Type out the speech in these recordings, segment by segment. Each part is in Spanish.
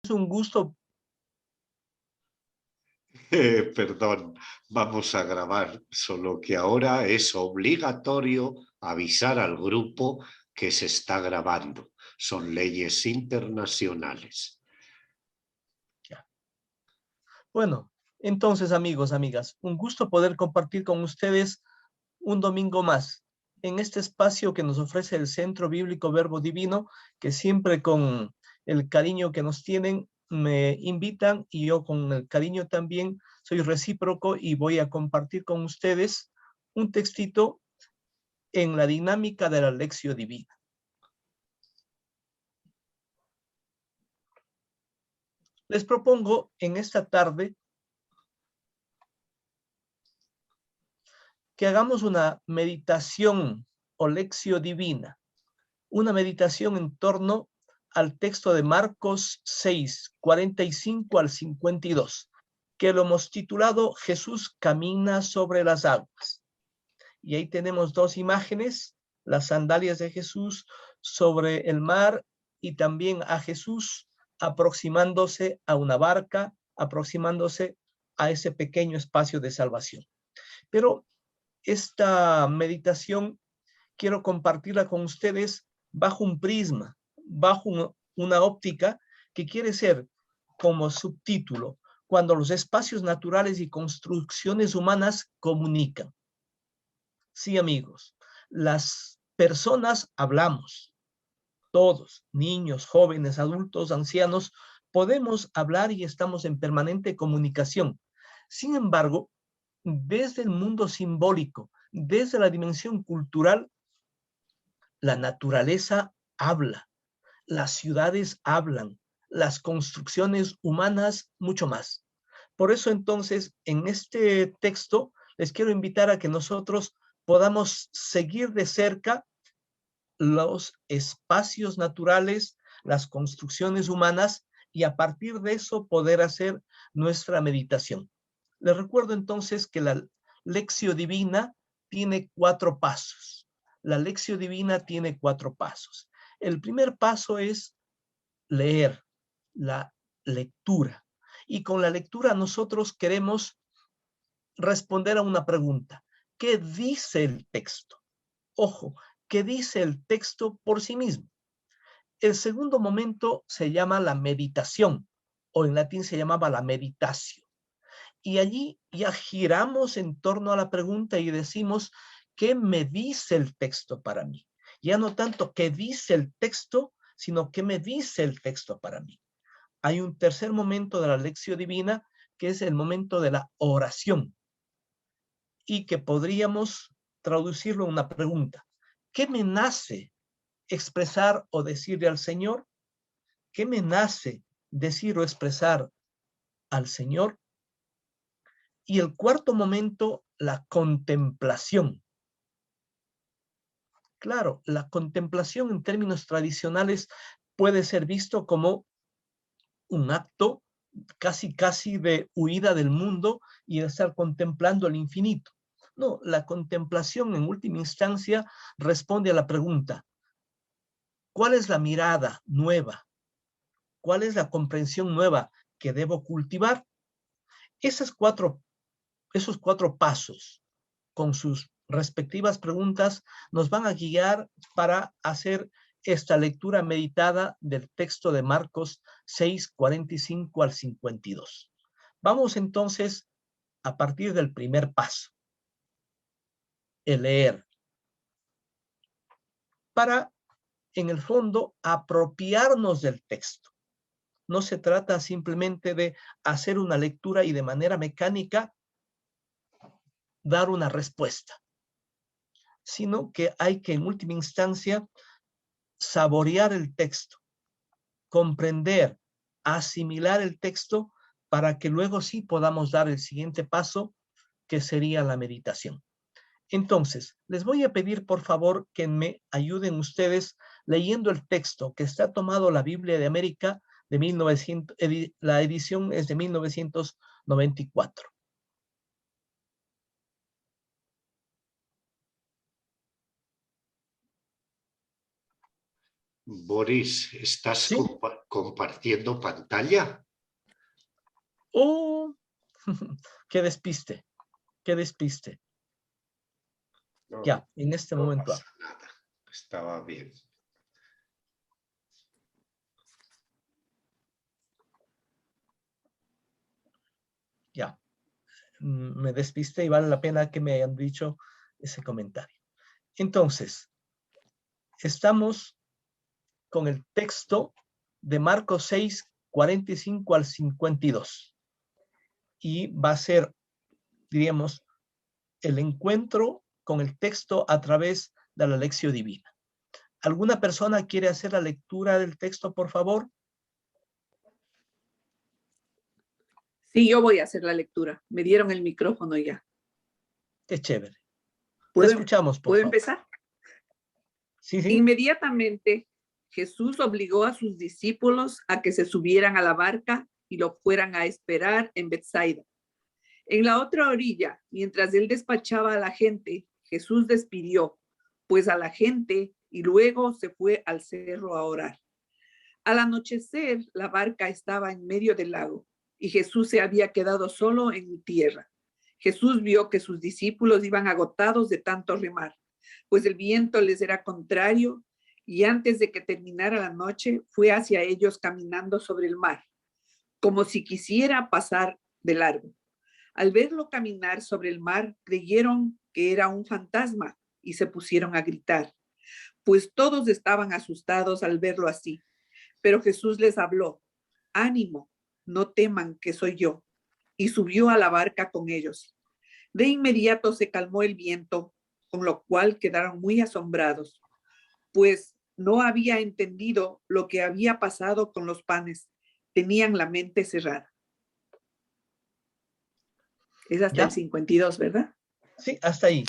Es un gusto. Perdón, vamos a grabar, solo que ahora es obligatorio avisar al grupo que se está grabando. Son leyes internacionales. Bueno, entonces amigos, amigas, un gusto poder compartir con ustedes un domingo más en este espacio que nos ofrece el Centro Bíblico Verbo Divino, que siempre con el cariño que nos tienen me invitan y yo con el cariño también soy recíproco y voy a compartir con ustedes un textito en la dinámica de la Lección Divina. Les propongo en esta tarde que hagamos una meditación o lección divina, una meditación en torno al texto de Marcos 6, 45 al 52, que lo hemos titulado Jesús camina sobre las aguas. Y ahí tenemos dos imágenes, las sandalias de Jesús sobre el mar y también a Jesús aproximándose a una barca, aproximándose a ese pequeño espacio de salvación. Pero esta meditación quiero compartirla con ustedes bajo un prisma, bajo una óptica que quiere ser como subtítulo, cuando los espacios naturales y construcciones humanas comunican. Sí, amigos, las personas hablamos, todos, niños, jóvenes, adultos, ancianos, podemos hablar y estamos en permanente comunicación. Sin embargo, desde el mundo simbólico, desde la dimensión cultural, la naturaleza habla, las ciudades hablan, las construcciones humanas mucho más. Por eso entonces en este texto les quiero invitar a que nosotros podamos seguir de cerca los espacios naturales, las construcciones humanas y a partir de eso poder hacer nuestra meditación. Les recuerdo entonces que la Lección Divina tiene 4 pasos. La Lección Divina tiene 4 pasos. El primer paso es leer, la lectura. Y con la lectura nosotros queremos responder a una pregunta. ¿Qué dice el texto? Ojo, ¿qué dice el texto por sí mismo? El segundo momento se llama la meditación, o en latín se llamaba la meditatio. Y allí ya giramos en torno a la pregunta y decimos, ¿qué me dice el texto para mí? Ya no tanto qué dice el texto, sino qué me dice el texto para mí. Hay un tercer momento de la lección divina, que es el momento de la oración, y que podríamos traducirlo en una pregunta. ¿Qué me nace expresar o decirle al Señor? ¿Qué me nace decir o expresar al Señor? Y el cuarto momento, la contemplación. Claro, la contemplación en términos tradicionales puede ser visto como un acto casi de huida del mundo y de estar contemplando el infinito. No, la contemplación en última instancia responde a la pregunta, ¿cuál es la mirada nueva? ¿Cuál es la comprensión nueva que debo cultivar? Esos cuatro pasos con sus respectivas preguntas nos van a guiar para hacer esta lectura meditada del texto de Marcos 6, 45 al 52. Vamos entonces a partir del primer paso, el leer, para en el fondo apropiarnos del texto. No se trata simplemente de hacer una lectura y de manera mecánica dar una respuesta, sino que hay que en última instancia saborear el texto, comprender, asimilar el texto para que luego sí podamos dar el siguiente paso, que sería la meditación. Entonces, les voy a pedir por favor que me ayuden ustedes leyendo el texto que está tomado la Biblia de América de 1900, la edición es de 1994. Boris, ¿estás ¿Sí? compartiendo pantalla? Oh, qué despiste, qué despiste. No, Ya, en este no momento. pasa nada. Estaba bien. Ya, me despiste y vale la pena que me hayan dicho ese comentario. Entonces, estamos con el texto de Marcos 6, 45 al 52. Y va a ser, diríamos, el encuentro con el texto a través de la lección divina. ¿Alguna persona quiere hacer la lectura del texto, por favor? Sí, yo voy a hacer la lectura. Me dieron el micrófono ya. Qué chévere. Te ¿Puedo, escuchamos, por ¿puedo favor. empezar? Sí, sí. Inmediatamente Jesús obligó a sus discípulos a que se subieran a la barca y lo fueran a esperar en Bethsaida. En la otra orilla, mientras él despachaba a la gente, Jesús despidió pues a la gente y luego se fue al cerro a orar. Al anochecer, la barca estaba en medio del lago y Jesús se había quedado solo en tierra. Jesús vio que sus discípulos iban agotados de tanto remar, pues el viento les era contrario, y antes de que terminara la noche fue hacia ellos caminando sobre el mar, como si quisiera pasar de largo. Al verlo caminar sobre el mar, creyeron que era un fantasma y se pusieron a gritar, pues todos estaban asustados al verlo así. Pero Jesús les habló: ánimo, no teman, que soy yo. Y subió a la barca con ellos. De inmediato se calmó el viento, con lo cual quedaron muy asombrados, pues no había entendido lo que había pasado con los panes. Tenían la mente cerrada. Es hasta el ¿Ya? 52, ¿verdad? Sí, hasta ahí.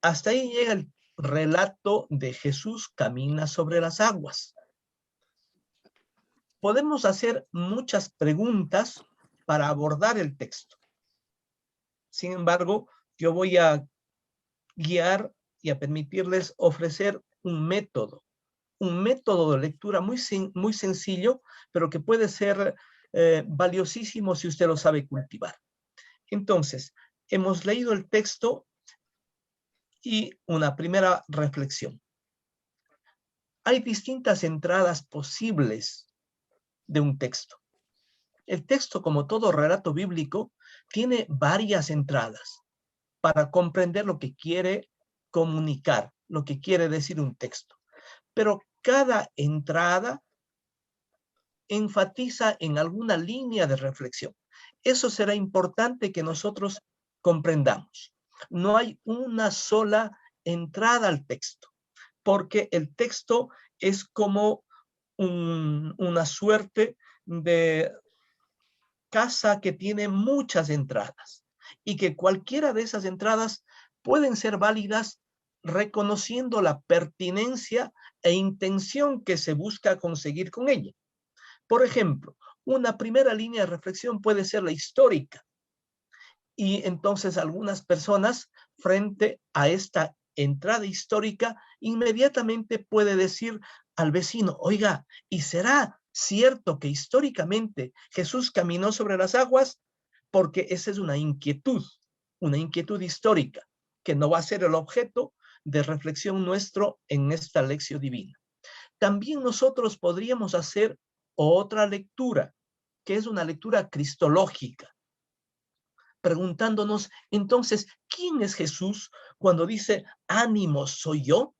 Hasta ahí llega el relato de Jesús camina sobre las aguas. Podemos hacer muchas preguntas para abordar el texto. Sin embargo, yo voy a guiar y a permitirles ofrecer un método de lectura muy sencillo, pero que puede ser valiosísimo si usted lo sabe cultivar. Entonces, hemos leído el texto y una primera reflexión. Hay distintas entradas posibles de un texto. El texto, como todo relato bíblico, tiene varias entradas para comprender lo que quiere comunicar, lo que quiere decir un texto. Pero cada entrada enfatiza en alguna línea de reflexión. Eso será importante que nosotros comprendamos. No hay una sola entrada al texto, porque el texto es como una suerte de casa que tiene muchas entradas y que cualquiera de esas entradas pueden ser válidas reconociendo la pertinencia e intención que se busca conseguir con ella. Por ejemplo, una primera línea de reflexión puede ser la histórica. Y entonces algunas personas, frente a esta entrada histórica, inmediatamente puede decir al vecino: oiga, ¿y será cierto que históricamente Jesús caminó sobre las aguas? Porque esa es una inquietud histórica, que no va a ser el objeto de reflexión nuestro en esta lección divina. También nosotros podríamos hacer otra lectura, que es una lectura cristológica, preguntándonos entonces, ¿quién es Jesús cuando dice ánimo soy yo?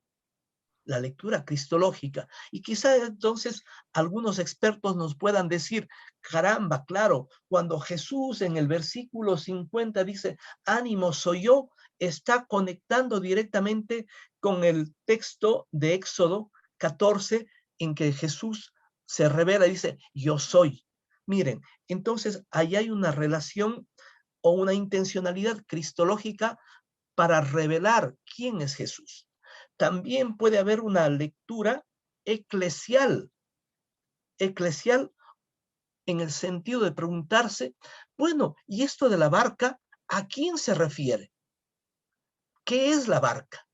La lectura cristológica. Y quizá entonces algunos expertos nos puedan decir: caramba, claro, cuando Jesús en el versículo 50 dice ánimo soy yo, está conectando directamente con el texto de Éxodo 14, en que Jesús se revela y dice yo soy. Miren, entonces ahí hay una relación o una intencionalidad cristológica para revelar quién es Jesús. También puede haber una lectura eclesial en el sentido de preguntarse, bueno, ¿y esto de la barca a quién se refiere? ¿Qué es la barca?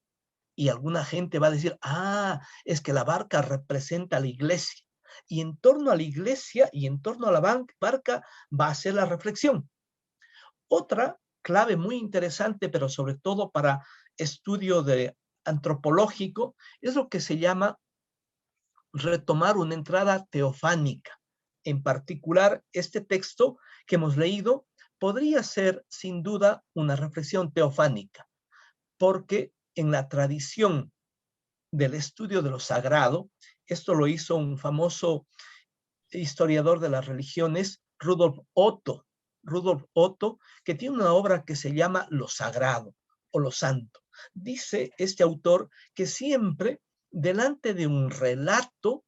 Y alguna gente va a decir, ah, es que la barca representa a la iglesia. Y en torno a la iglesia y en torno a la barca va a ser la reflexión. Otra clave muy interesante, pero sobre todo para estudio antropológico, es lo que se llama retomar una entrada teofánica. En particular, este texto que hemos leído podría ser sin duda una reflexión teofánica, porque en la tradición del estudio de lo sagrado, esto lo hizo un famoso historiador de las religiones, Rudolf Otto, que tiene una obra que se llama Lo Sagrado o Lo Santo. Dice este autor que siempre delante de un relato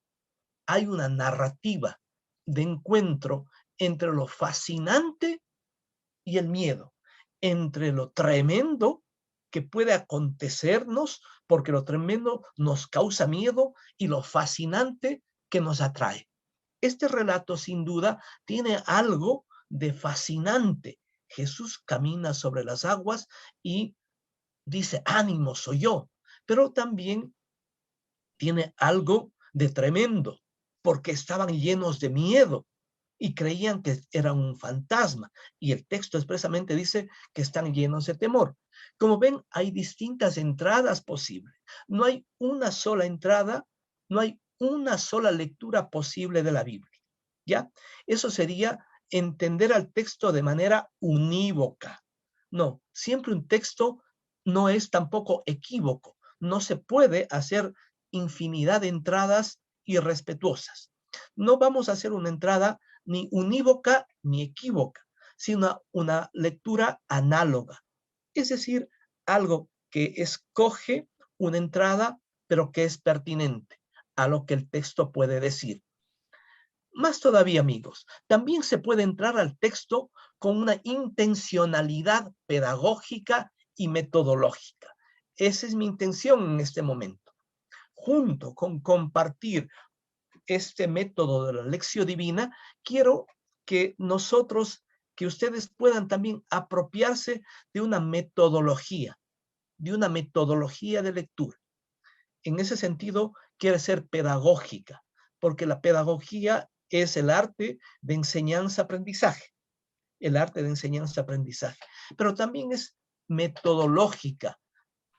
hay una narrativa de encuentro entre lo fascinante y el miedo, entre lo tremendo que puede acontecernos, porque lo tremendo nos causa miedo, y lo fascinante que nos atrae. Este relato sin duda tiene algo de fascinante. Jesús camina sobre las aguas y dice, ánimo, soy yo, pero también tiene algo de tremendo, porque estaban llenos de miedo y creían que era un fantasma. Y el texto expresamente dice que están llenos de temor. Como ven, hay distintas entradas posibles. No hay una sola entrada, no hay una sola lectura posible de la Biblia. ¿Ya? Eso sería entender al texto de manera unívoca. No, siempre un texto no es tampoco equívoco. No se puede hacer infinidad de entradas irrespetuosas. No vamos a hacer una entrada ni unívoca ni equívoca, sino una lectura análoga. Es decir, algo que escoge una entrada, pero que es pertinente a lo que el texto puede decir. Más todavía, amigos, también se puede entrar al texto con una intencionalidad pedagógica y metodológica. Esa es mi intención en este momento. Junto con compartir este método de la lección divina, quiero que ustedes puedan también apropiarse de una metodología de lectura. En ese sentido, quiere ser pedagógica, porque la pedagogía es el arte de enseñanza-aprendizaje, pero también es metodológica.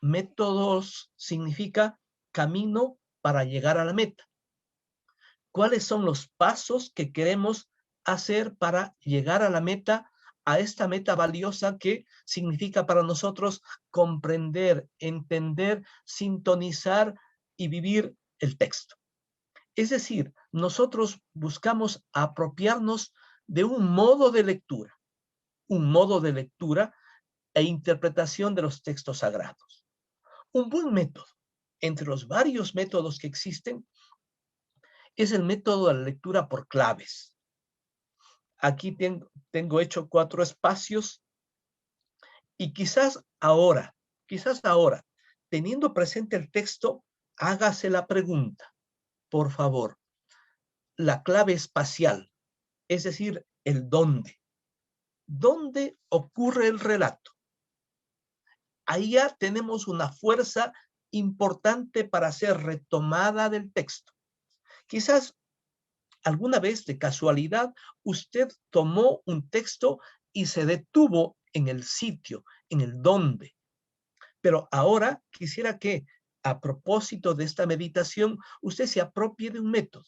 Métodos significa camino para llegar a la meta. ¿Cuáles son los pasos que queremos hacer para llegar a la meta, a esta meta valiosa que significa para nosotros comprender, entender, sintonizar y vivir el texto? Es decir, nosotros buscamos apropiarnos de un modo de lectura e interpretación de los textos sagrados. Un buen método, entre los varios métodos que existen, es el método de la lectura por claves. Aquí tengo hecho 4 espacios y quizás ahora, teniendo presente el texto, hágase la pregunta, por favor, la clave espacial, es decir, el dónde. ¿Dónde ocurre el relato? Ahí ya tenemos una fuerza importante para ser retomada del texto. Quizás alguna vez de casualidad usted tomó un texto y se detuvo en el sitio, en el dónde. Pero ahora quisiera que, a propósito de esta meditación, usted se apropie de un método,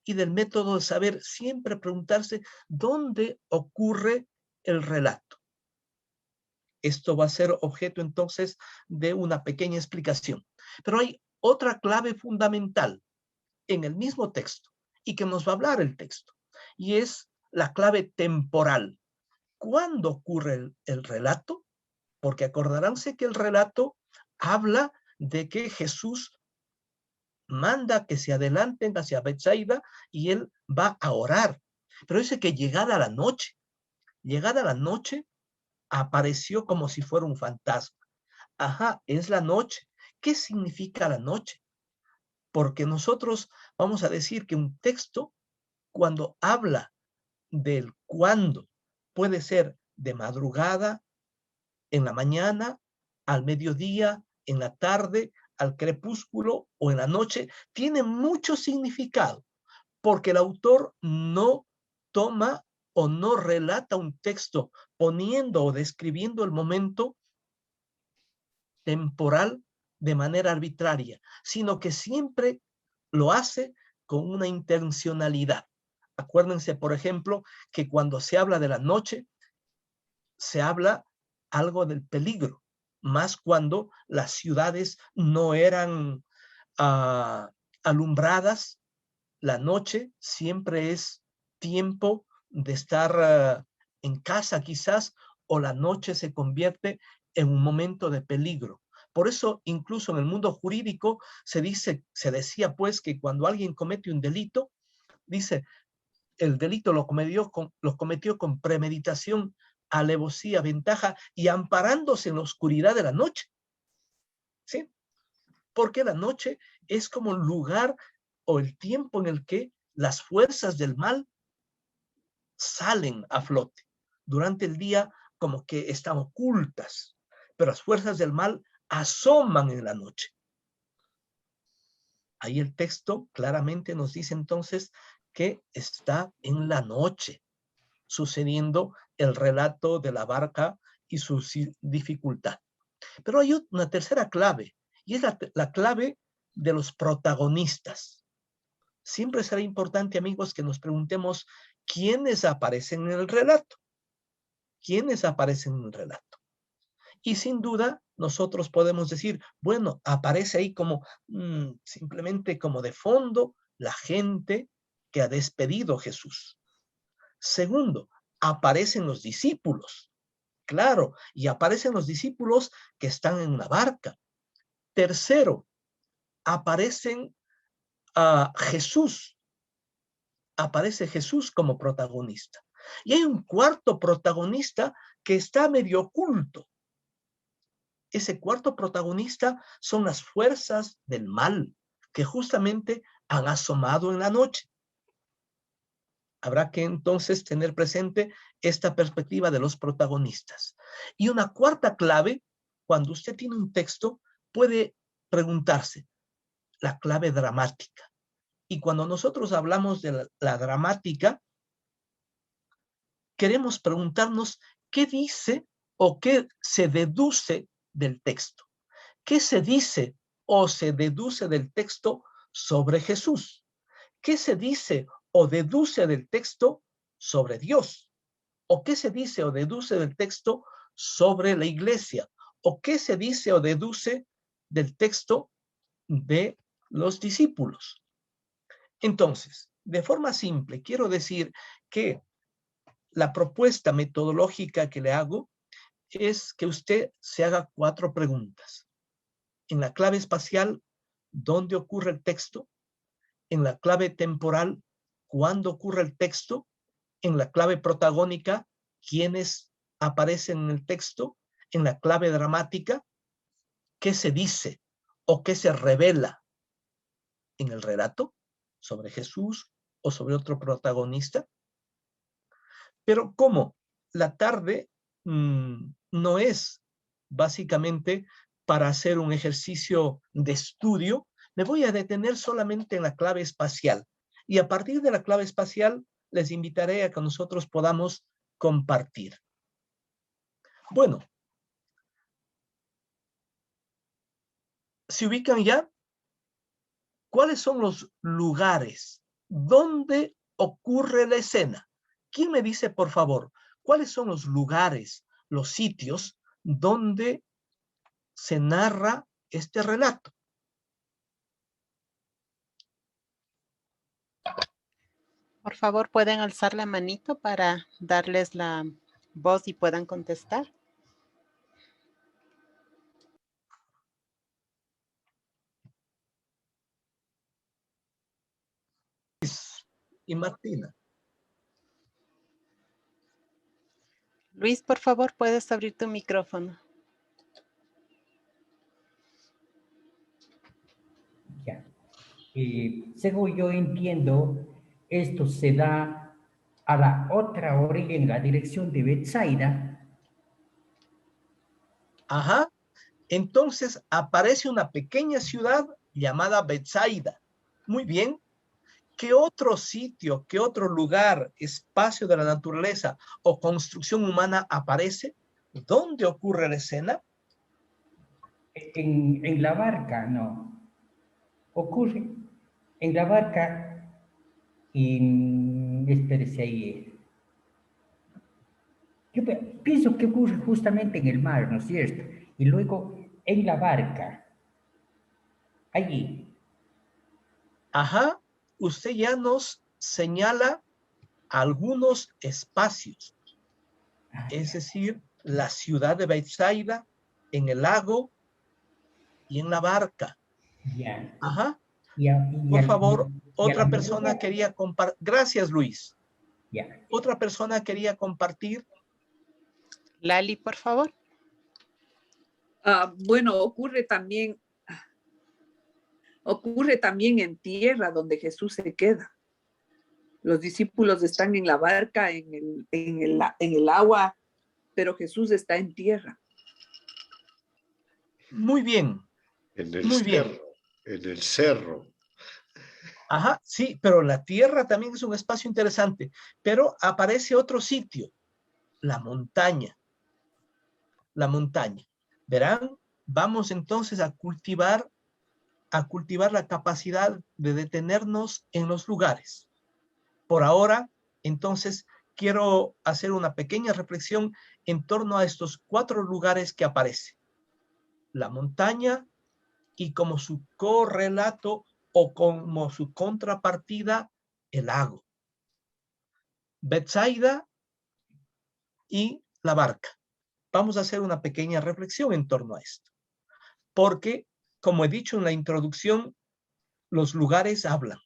y del método de saber siempre preguntarse dónde ocurre el relato. Esto va a ser objeto entonces de una pequeña explicación. Pero hay otra clave fundamental en el mismo texto y que nos va a hablar el texto, y es la clave temporal. ¿Cuándo ocurre el relato? Porque acordaránse que el relato habla de que Jesús manda que se adelanten hacia Betsaida y él va a orar. Pero dice que llegada la noche, apareció como si fuera un fantasma. Ajá, es la noche. ¿Qué significa la noche? Porque nosotros vamos a decir que un texto, cuando habla del cuándo, puede ser de madrugada, en la mañana, al mediodía, en la tarde, al crepúsculo o en la noche, tiene mucho significado, porque el autor no toma o no relata un texto poniendo o describiendo el momento temporal de manera arbitraria, sino que siempre lo hace con una intencionalidad. Acuérdense, por ejemplo, que cuando se habla de la noche, se habla algo del peligro, más cuando las ciudades no eran alumbradas. La noche siempre es tiempo de estar en casa quizás, o la noche se convierte en un momento de peligro. Por eso, incluso en el mundo jurídico se decía pues que cuando alguien comete un delito, dice, el delito lo cometió con premeditación, alevosía, ventaja y amparándose en la oscuridad de la noche. ¿Sí? Porque la noche es como el lugar o el tiempo en el que las fuerzas del mal salen a flote. Durante el día como que están ocultas, pero las fuerzas del mal asoman en la noche. Ahí el texto claramente nos dice entonces que está en la noche sucediendo el relato de la barca y su dificultad. Pero hay una tercera clave, y es la clave de los protagonistas. Siempre será importante, amigos, que nos preguntemos quiénes aparecen en el relato. ¿Quiénes aparecen en el relato? Y sin duda, nosotros podemos decir, bueno, aparece ahí como simplemente como de fondo la gente que ha despedido a Jesús. Segundo, aparecen los discípulos. Claro, y aparecen los discípulos que están en una barca. Tercero, aparecen Jesús. Aparece Jesús como protagonista. Y hay un cuarto protagonista que está medio oculto. Ese cuarto protagonista son las fuerzas del mal que justamente han asomado en la noche. Habrá que entonces tener presente esta perspectiva de los protagonistas. Y una cuarta clave, cuando usted tiene un texto, puede preguntarse la clave dramática. Y cuando nosotros hablamos de la dramática, queremos preguntarnos qué dice o qué se deduce del texto. ¿Qué se dice o se deduce del texto sobre Jesús? ¿Qué se dice o deduce del texto sobre Dios? ¿O qué se dice o deduce del texto sobre la iglesia? ¿O qué se dice o deduce del texto de los discípulos? Entonces, de forma simple, quiero decir que la propuesta metodológica que le hago es que usted se haga 4 preguntas. En la clave espacial, ¿dónde ocurre el texto? En la clave temporal, ¿cuándo ocurre el texto? En la clave protagónica, ¿quiénes aparecen en el texto? En la clave dramática, ¿qué se dice o qué se revela en el relato sobre Jesús o sobre otro protagonista? Pero ¿cómo? La tarde no es básicamente para hacer un ejercicio de estudio. Me voy a detener solamente en la clave espacial. Y a partir de la clave espacial, les invitaré a que nosotros podamos compartir. Bueno, ¿se ubican ya? ¿Cuáles son los lugares donde ocurre la escena? ¿Quién me dice, por favor, cuáles son los lugares, los sitios donde se narra este relato? Por favor, pueden alzar la manito para darles la voz y puedan contestar. Y Martina. Luis, por favor, puedes abrir tu micrófono. Ya. Según yo entiendo, esto se da a la otra orilla en la dirección de Betsaida. Ajá. Entonces aparece una pequeña ciudad llamada Betsaida. Muy bien. ¿Qué otro sitio, qué otro lugar, espacio de la naturaleza o construcción humana aparece? ¿Dónde ocurre la escena? En la barca, no. Ocurre en la barca y espérese ahí. Yo pienso que ocurre justamente en el mar, ¿no es cierto? Y luego en la barca, allí. Ajá, usted ya nos señala algunos espacios, Ah, es ya, decir, la ciudad de Betsaida, en el lago y en la barca. ya. Ajá, Y por favor, y a la otra persona madrugada, quería compartir. Gracias, Luis. ya. Otra persona quería compartir. Lali, por favor. Bueno, ocurre también en tierra donde Jesús se queda. Los discípulos están en la barca, en el agua, pero Jesús está en tierra. Muy bien, En el muy bien. cerro, en el cerro. Ajá, sí, pero la tierra también es un espacio interesante, pero aparece otro sitio, la montaña, la montaña. Verán, vamos entonces a cultivar la capacidad de detenernos en los lugares. Por ahora, entonces, quiero hacer una pequeña reflexión en torno a estos 4 lugares que aparecen. La montaña y como su correlato o como su contrapartida, el lago. Betsaida y la barca. Vamos a hacer una pequeña reflexión en torno a esto. Porque, como he dicho en la introducción, los lugares hablan.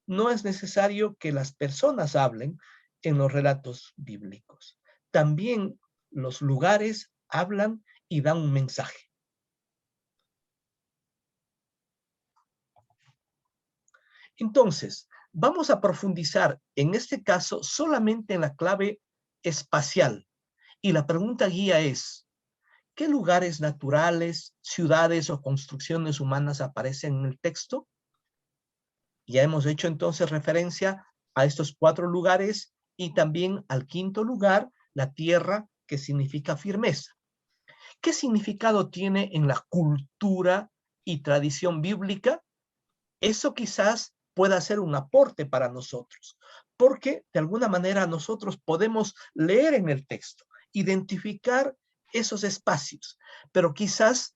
No es necesario que las personas hablen en los relatos bíblicos. También los lugares hablan y dan un mensaje. Entonces, vamos a profundizar en este caso solamente en la clave espacial. Y la pregunta guía es, ¿qué lugares naturales, ciudades o construcciones humanas aparecen en el texto? Ya hemos hecho entonces referencia a estos 4 lugares y también al 5º lugar, la tierra, que significa firmeza. ¿Qué significado tiene en la cultura y tradición bíblica? Eso quizás pueda ser un aporte para nosotros, porque de alguna manera nosotros podemos leer en el texto, identificar esos espacios, pero quizás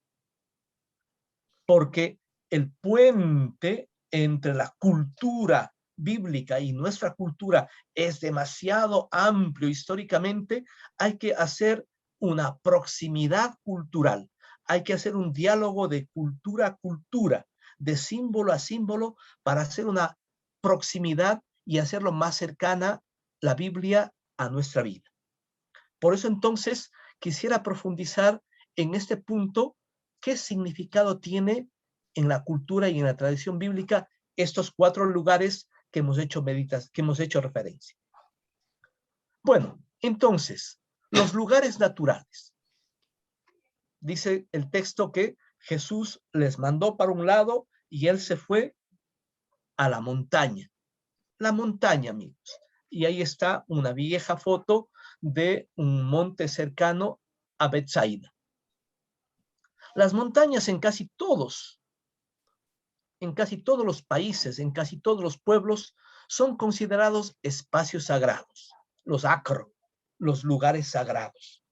porque el puente entre la cultura bíblica y nuestra cultura es demasiado amplio históricamente, hay que hacer una proximidad cultural, hay que hacer un diálogo de cultura a cultura, de símbolo a símbolo, para hacer una proximidad y hacerlo más cercana la Biblia a nuestra vida. Por eso entonces quisiera profundizar en este punto, qué significado tiene en la cultura y en la tradición bíblica estos 4 lugares que hemos hecho referencia. Bueno, entonces, los lugares naturales. Dice el texto que Jesús les mandó para un lado y él se fue a la montaña. La montaña, amigos. Y ahí está una vieja foto de un monte cercano a Betsaida. Las montañas en casi todos los países, en casi todos los pueblos, son considerados espacios sagrados, los acro, los lugares sagrados.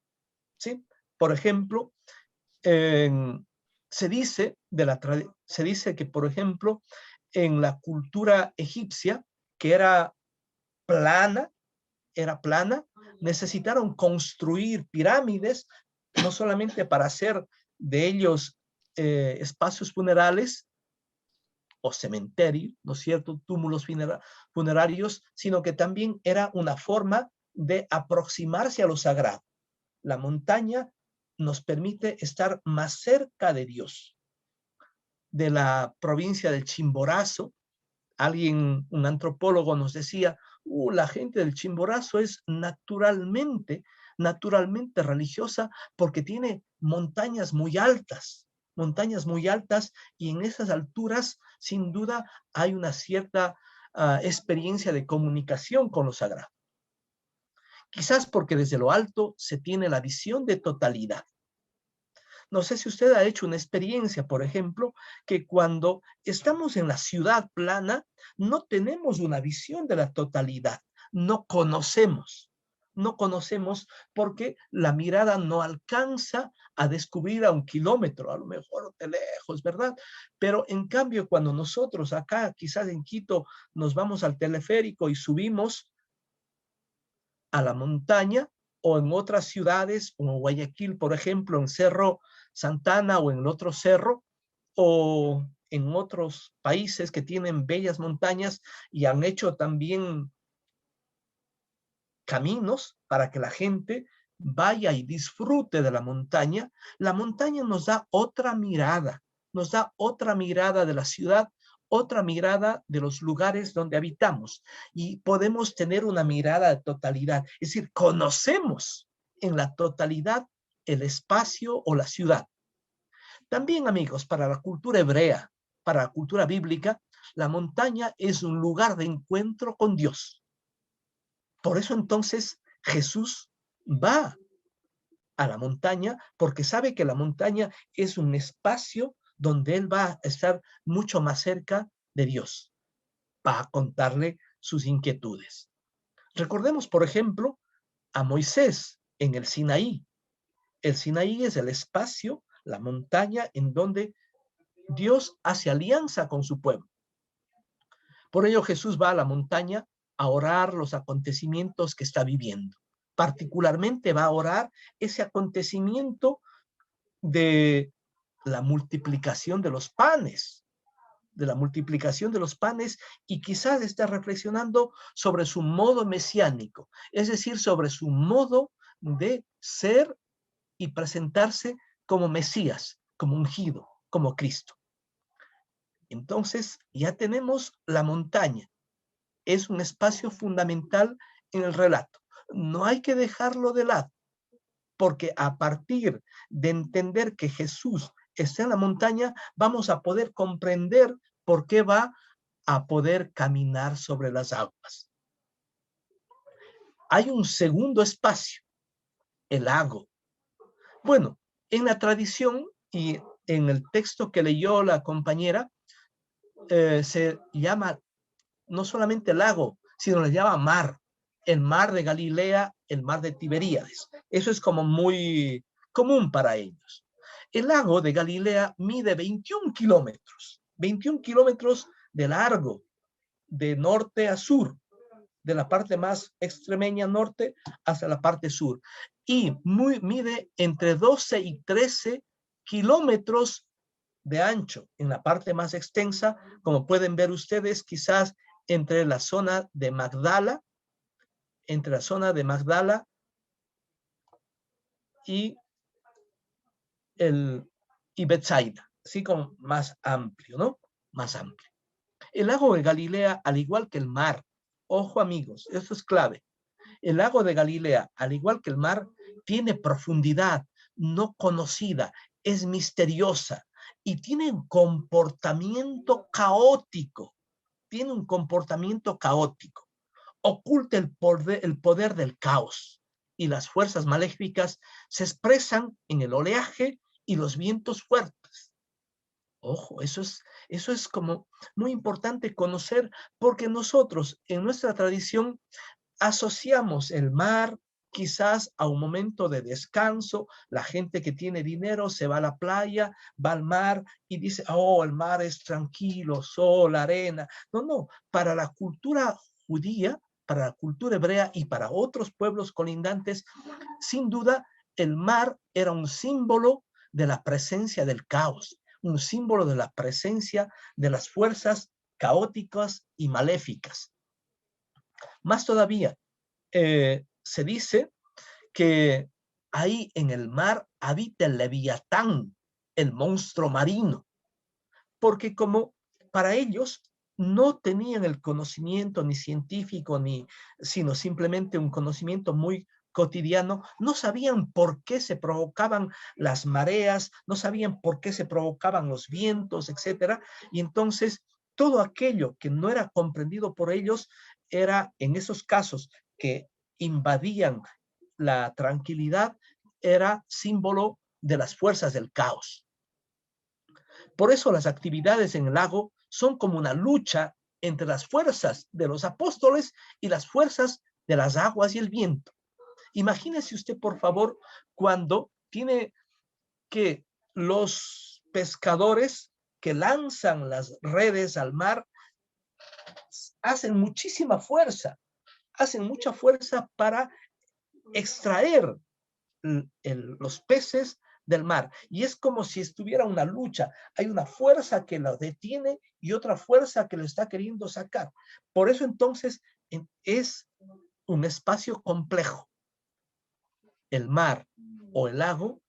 ¿Sí? Por ejemplo, se dice que, por ejemplo, en la cultura egipcia, que era plana, necesitaron construir pirámides, no solamente para hacer de ellos espacios funerales o cementerios, ¿no es cierto?, túmulos funerarios, sino que también era una forma de aproximarse a lo sagrado. La montaña nos permite estar más cerca de Dios. De la provincia del Chimborazo, un antropólogo nos decía, La gente del Chimborazo es naturalmente religiosa porque tiene montañas muy altas, y en esas alturas, sin duda, hay una cierta experiencia de comunicación con lo sagrado. Quizás porque desde lo alto se tiene la visión de totalidad. No sé si usted ha hecho una experiencia, por ejemplo, que cuando estamos en la ciudad plana, no tenemos una visión de la totalidad, no conocemos porque la mirada no alcanza a descubrir a 1 kilómetro, a lo mejor de lejos, ¿verdad? Pero en cambio, cuando nosotros acá, quizás en Quito, nos vamos al teleférico y subimos a la montaña, o en otras ciudades, como Guayaquil, por ejemplo, en Cerro Santana o en el otro cerro, o en otros países que tienen bellas montañas y han hecho también caminos para que la gente vaya y disfrute de la montaña nos da otra mirada, de la ciudad, otra mirada de los lugares donde habitamos, y podemos tener una mirada de totalidad, es decir, conocemos en la totalidad el espacio o la ciudad. También, amigos, para la cultura hebrea, para la cultura bíblica, la montaña es un lugar de encuentro con Dios. Por eso entonces Jesús va a la montaña, porque sabe que la montaña es un espacio donde él va a estar mucho más cerca de Dios, va a contarle sus inquietudes. Recordemos, por ejemplo, a Moisés en el Sinaí. El Sinaí es el espacio, la montaña en donde Dios hace alianza con su pueblo. Por ello Jesús va a la montaña a orar los acontecimientos que está viviendo. Particularmente va a orar ese acontecimiento de la multiplicación de los panes, y quizás está reflexionando sobre su modo mesiánico, es decir, sobre su modo de ser y presentarse como Mesías, como ungido, como Cristo. Entonces ya tenemos la montaña, es un espacio fundamental en el relato. No hay que dejarlo de lado, porque a partir de entender que Jesús está en la montaña, vamos a poder comprender por qué va a poder caminar sobre las aguas. Hay un segundo espacio, el lago. Bueno, en la tradición y en el texto que leyó la compañera, se llama no solamente lago, sino le llama mar. El mar de Galilea, el mar de Tiberíades. Eso es como muy común para ellos. El lago de Galilea mide 21 kilómetros de largo, de norte a sur, de la parte más extremeña norte hasta la parte sur, y mide entre 12 y 13 kilómetros de ancho en la parte más extensa, como pueden ver ustedes, quizás entre la zona de Magdala, y Betsaida, así como más amplio, ¿no? Más amplio. El lago de Galilea, al igual que el mar, ojo amigos, esto es clave, el lago de Galilea, al igual que el mar, tiene profundidad no conocida, es misteriosa y tiene un comportamiento caótico. Oculta el poder del caos, y las fuerzas maléficas se expresan en el oleaje y los vientos fuertes. Ojo, eso es como muy importante conocer, porque nosotros en nuestra tradición asociamos el mar quizás a un momento de descanso. La gente que tiene dinero se va a la playa, va al mar y dice, oh, el mar es tranquilo, sol, arena. No, para la cultura judía, para la cultura hebrea y para otros pueblos colindantes, sin duda, el mar era un símbolo de la presencia del caos, un símbolo de la presencia de las fuerzas caóticas y maléficas. Más todavía, se dice que ahí en el mar habita el Leviatán, el monstruo marino, porque como para ellos no tenían el conocimiento ni científico, sino simplemente un conocimiento muy cotidiano. No sabían por qué se provocaban las mareas, no sabían por qué se provocaban los vientos, etcétera. Y entonces todo aquello que no era comprendido por ellos era, en esos casos que invadían la tranquilidad, era símbolo de las fuerzas del caos. Por eso las actividades en el lago son como una lucha entre las fuerzas de los apóstoles y las fuerzas de las aguas y el viento. Imagínese usted, por favor, cuando tiene que los pescadores que lanzan las redes al mar hacen muchísima fuerza, hacen mucha fuerza para extraer los peces del mar. Y es como si estuviera una lucha. Hay una fuerza que lo detiene y otra fuerza que lo está queriendo sacar. Por eso entonces es un espacio complejo. El mar o el lago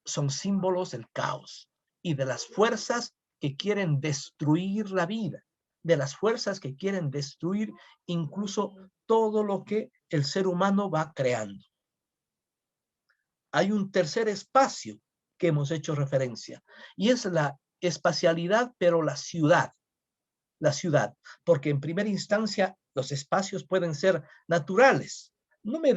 son símbolos del caos y de las fuerzas que quieren destruir la vida, de las fuerzas que quieren destruir incluso todo lo que el ser humano va creando. Hay un tercer espacio que hemos hecho referencia y es la espacialidad, pero la ciudad, porque en primera instancia los espacios pueden ser naturales. No me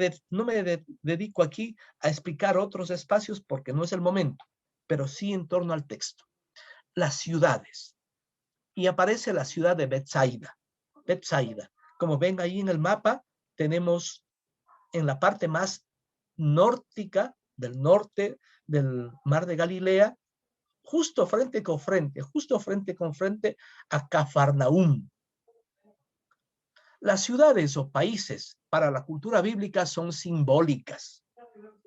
dedico aquí a explicar otros espacios porque no es el momento, pero sí en torno al texto. Las ciudades. Y aparece la ciudad de Betsaida. Como ven ahí en el mapa, tenemos en la parte más nórtica del norte del mar de Galilea, justo frente con frente a Cafarnaúm. Las ciudades o países para la cultura bíblica son simbólicas.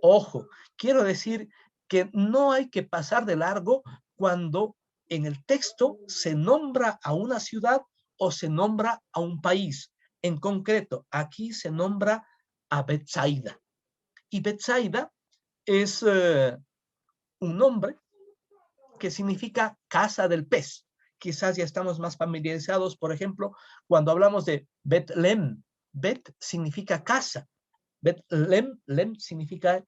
Ojo, quiero decir que no hay que pasar de largo cuando en el texto se nombra a una ciudad o se nombra a un país. En concreto, aquí se nombra a Betsaida. Y Betsaida es un nombre que significa casa del pez. Quizás ya estamos más familiarizados, por ejemplo, cuando hablamos de Betlem. Bet significa casa. Lem significa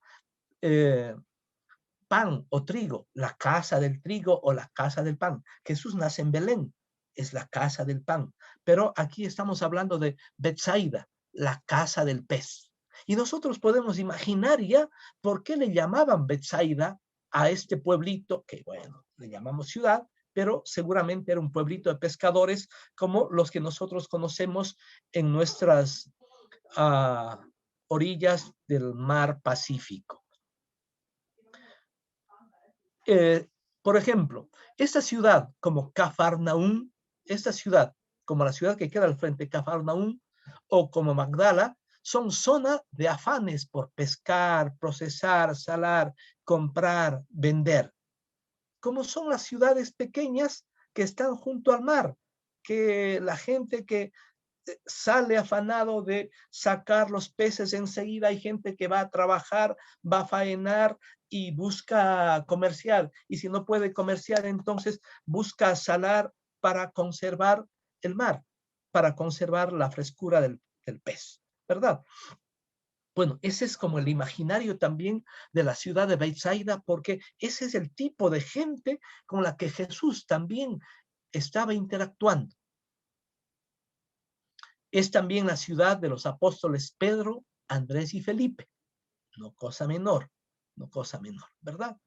pan o trigo, la casa del trigo o la casa del pan. Jesús nace en Belén, es la casa del pan. Pero aquí estamos hablando de Betsaida, la casa del pez. Y nosotros podemos imaginar ya por qué le llamaban Betsaida a este pueblito, que bueno, le llamamos ciudad, pero seguramente era un pueblito de pescadores como los que nosotros conocemos en nuestras orillas del mar Pacífico. Por ejemplo, esta ciudad como Cafarnaúm, esta ciudad como la ciudad que queda al frente, Cafarnaúm, o como Magdala, son zonas de afanes por pescar, procesar, salar, comprar, vender. Como son las ciudades pequeñas que están junto al mar, que la gente que sale afanado de sacar los peces enseguida, hay gente que va a trabajar, va a faenar y busca comerciar, y si no puede comerciar, entonces busca salar para conservar el mar, para conservar la frescura del pez, ¿verdad? Bueno, ese es como el imaginario también de la ciudad de Betsaida, porque ese es el tipo de gente con la que Jesús también estaba interactuando. Es también la ciudad de los apóstoles Pedro, Andrés y Felipe. No cosa menor, ¿verdad?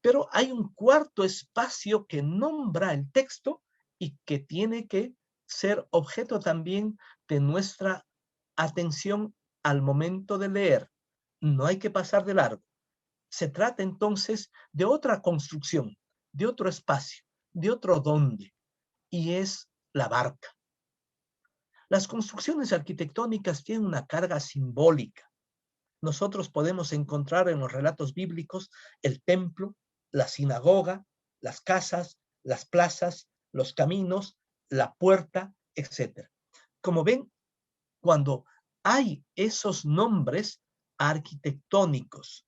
Pero hay un cuarto espacio que nombra el texto y que tiene que ser objeto también de nuestra atención al momento de leer. No hay que pasar de largo. Se trata entonces de otra construcción, de otro espacio, de otro dónde, y es la barca. Las construcciones arquitectónicas tienen una carga simbólica. Nosotros podemos encontrar en los relatos bíblicos el templo, la sinagoga, las casas, las plazas, los caminos, la puerta, etc. Como ven, cuando hay esos nombres arquitectónicos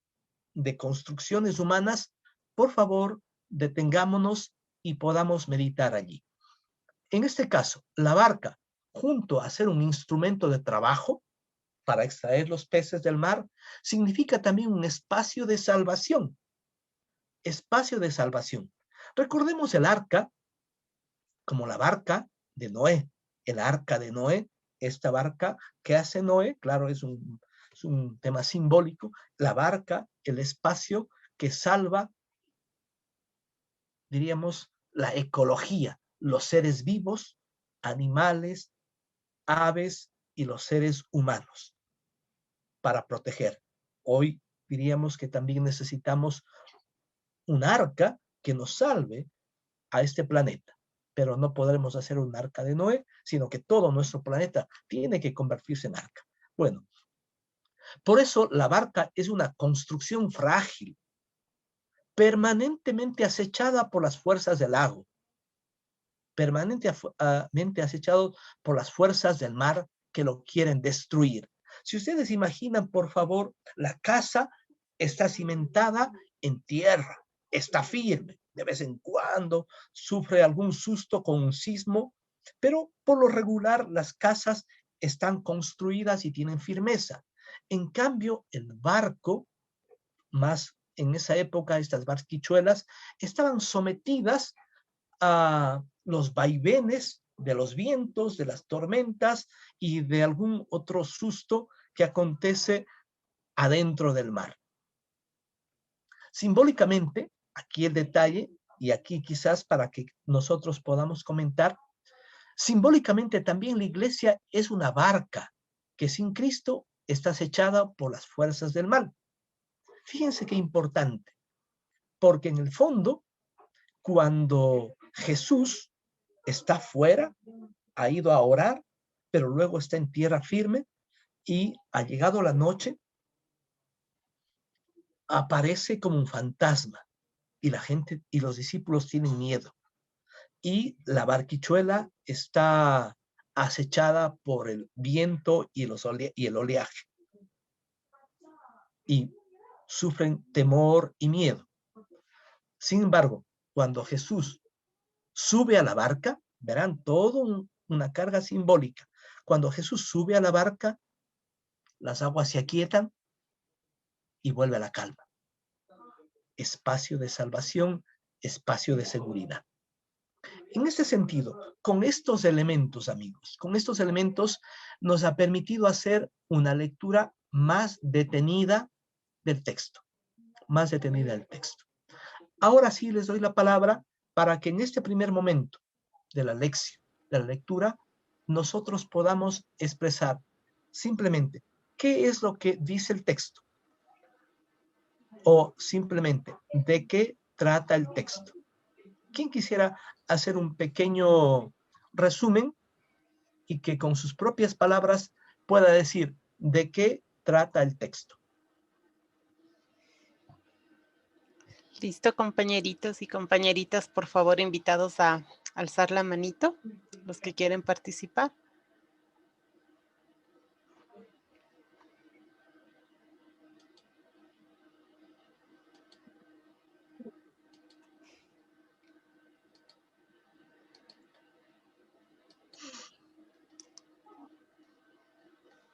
de construcciones humanas, por favor, detengámonos y podamos meditar allí. En este caso, la barca, junto a ser un instrumento de trabajo para extraer los peces del mar, significa también un espacio de salvación. Espacio de salvación. Recordemos el arca como la barca de Noé. El arca de Noé, esta barca que hace Noé, claro, es un tema simbólico. La barca, el espacio que salva, diríamos, la ecología, los seres vivos, animales, aves y los seres humanos para proteger. Hoy diríamos que también necesitamos un arca que nos salve a este planeta, pero no podremos hacer un arca de Noé, sino que todo nuestro planeta tiene que convertirse en arca. Bueno, por eso la barca es una construcción frágil, permanentemente acechada por las fuerzas del lago, permanentemente acechado por las fuerzas del mar que lo quieren destruir. Si ustedes imaginan, por favor, la casa está cimentada en tierra, está firme, de vez en cuando sufre algún susto con un sismo, pero por lo regular las casas están construidas y tienen firmeza. En cambio, el barco, más en esa época, estas barquichuelas estaban sometidas a los vaivenes de los vientos, de las tormentas y de algún otro susto que acontece adentro del mar. Simbólicamente, aquí el detalle, y aquí quizás para que nosotros podamos comentar, simbólicamente también la iglesia es una barca que sin Cristo está acechada por las fuerzas del mal. Fíjense qué importante, porque en el fondo, cuando Jesús está fuera, ha ido a orar, pero luego está en tierra firme y ha llegado la noche, aparece como un fantasma y la gente y los discípulos tienen miedo. Y la barquichuela está acechada por el viento y el oleaje. Y sufren temor y miedo. Sin embargo, cuando Jesús sube a la barca, verán todo una carga simbólica. Cuando Jesús sube a la barca, las aguas se aquietan y vuelve a la calma. Espacio de salvación, espacio de seguridad. En este sentido, con estos elementos, amigos, con estos elementos nos ha permitido hacer una lectura más detenida del texto, más detenida del texto. Ahora sí les doy la palabra para que en este primer momento de la lección, de la lectura, nosotros podamos expresar simplemente qué es lo que dice el texto o simplemente de qué trata el texto. ¿Quién quisiera hacer un pequeño resumen y que con sus propias palabras pueda decir de qué trata el texto? Listo, compañeritos y compañeritas, por favor, invitados a alzar la manito, los que quieren participar.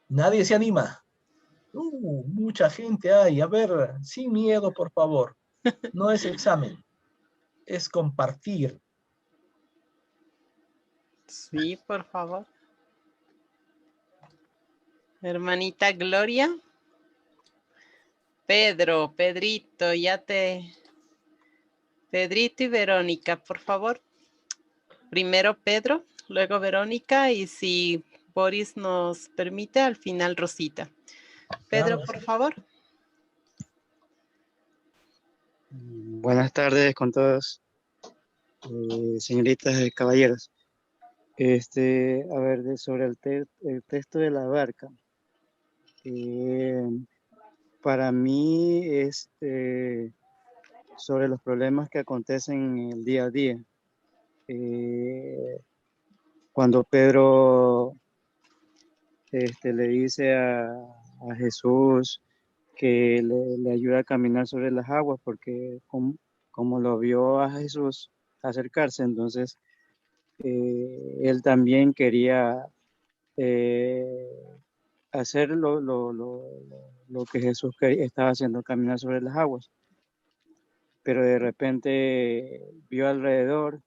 Nadie se anima. Mucha gente hay. A ver, sin miedo, por favor. No es examen, es compartir. Sí, por favor. Hermanita Gloria. Pedro, Pedrito, Pedrito y Verónica, por favor. Primero Pedro, luego Verónica y si Boris nos permite, al final Rosita. Pedro, por favor. Buenas tardes con todos, señoritas y caballeros. A ver, sobre el texto de la barca. Para mí, sobre los problemas que acontecen en el día a día. Cuando Pedro le dice a Jesús que le ayuda a caminar sobre las aguas, porque como lo vio a Jesús acercarse, entonces él también quería hacer lo que Jesús estaba haciendo, caminar sobre las aguas. Pero de repente vio alrededor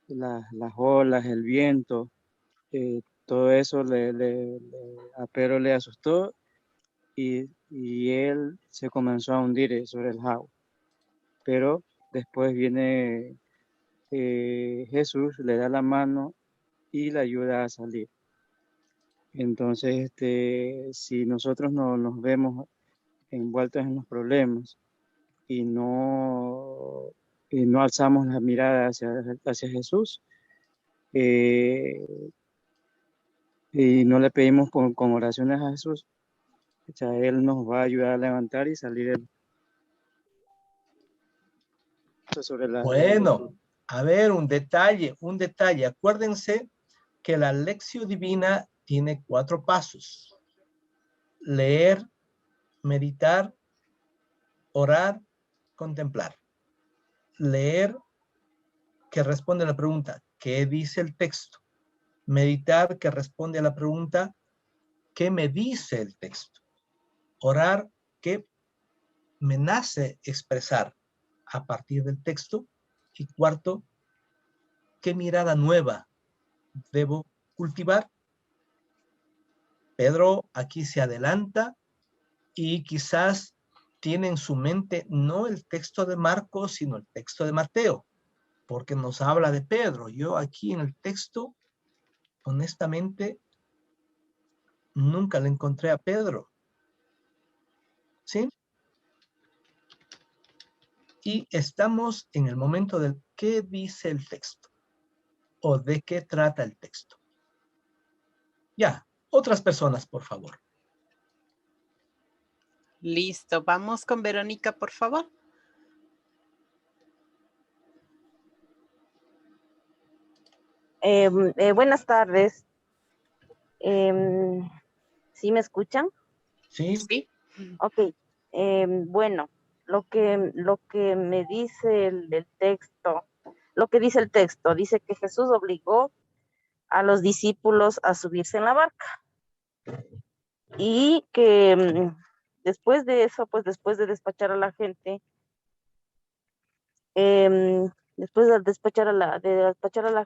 las olas, el viento, todo eso a Pedro le asustó y él se comenzó a hundir sobre las aguas. Pero después viene Jesús, le da la mano y le ayuda a salir. Entonces, si nosotros no nos vemos envueltos en los problemas y no alzamos la mirada hacia Jesús, y no le pedimos con oraciones a Jesús, o sea, Él nos va a ayudar a levantar y salir sobre la... Bueno, a ver, un detalle. Acuérdense que la lección divina tiene 4 pasos. Leer, meditar, orar, contemplar. Leer, que responde a la pregunta, ¿qué dice el texto? Meditar, que responde a la pregunta, ¿qué me dice el texto? Orar, ¿qué me nace expresar a partir del texto? Y cuarto, ¿qué mirada nueva debo cultivar? Pedro aquí se adelanta y quizás tiene en su mente no el texto de Marcos, sino el texto de Mateo, porque nos habla de Pedro. Yo aquí en el texto, honestamente, nunca le encontré a Pedro. ¿Sí? Y estamos en el momento del qué dice el texto o de qué trata el texto. Ya, otras personas, por favor. Listo, vamos con Verónica, por favor. Buenas tardes. ¿Sí me escuchan? Sí. Sí. Ok. Bueno, lo que me dice el texto, lo que dice el texto, dice que Jesús obligó a los discípulos a subirse en la barca y que después de eso, pues después de despachar a la gente, después de despachar a la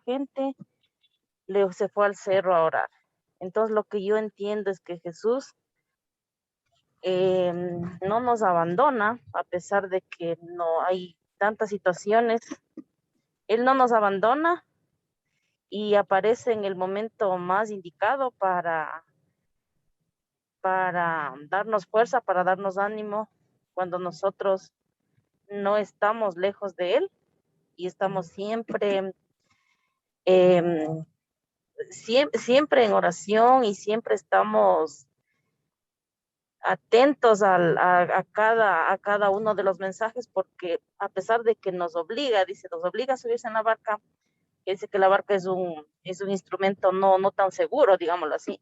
gente, se fue al cerro a orar. Entonces lo que yo entiendo es que Jesús no nos abandona, a pesar de que no hay tantas situaciones. Él no nos abandona y aparece en el momento más indicado para darnos fuerza, para darnos ánimo, cuando nosotros no estamos lejos de Él y estamos siempre en oración y siempre estamos atentos a cada uno de los mensajes, porque a pesar de que nos obliga a subirse en la barca, dice que la barca es un instrumento no tan seguro, digámoslo así.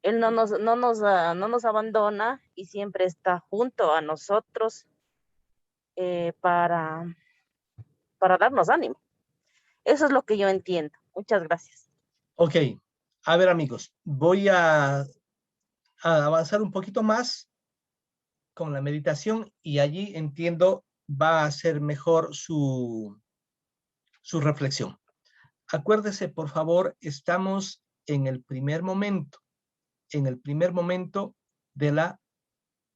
Él no nos abandona y siempre está junto a nosotros para darnos ánimo. Eso es lo que yo entiendo. Muchas gracias. Ok, a ver amigos, voy a avanzar un poquito más con la meditación y allí entiendo va a ser mejor su reflexión. Acuérdese, por favor, estamos en el primer momento de la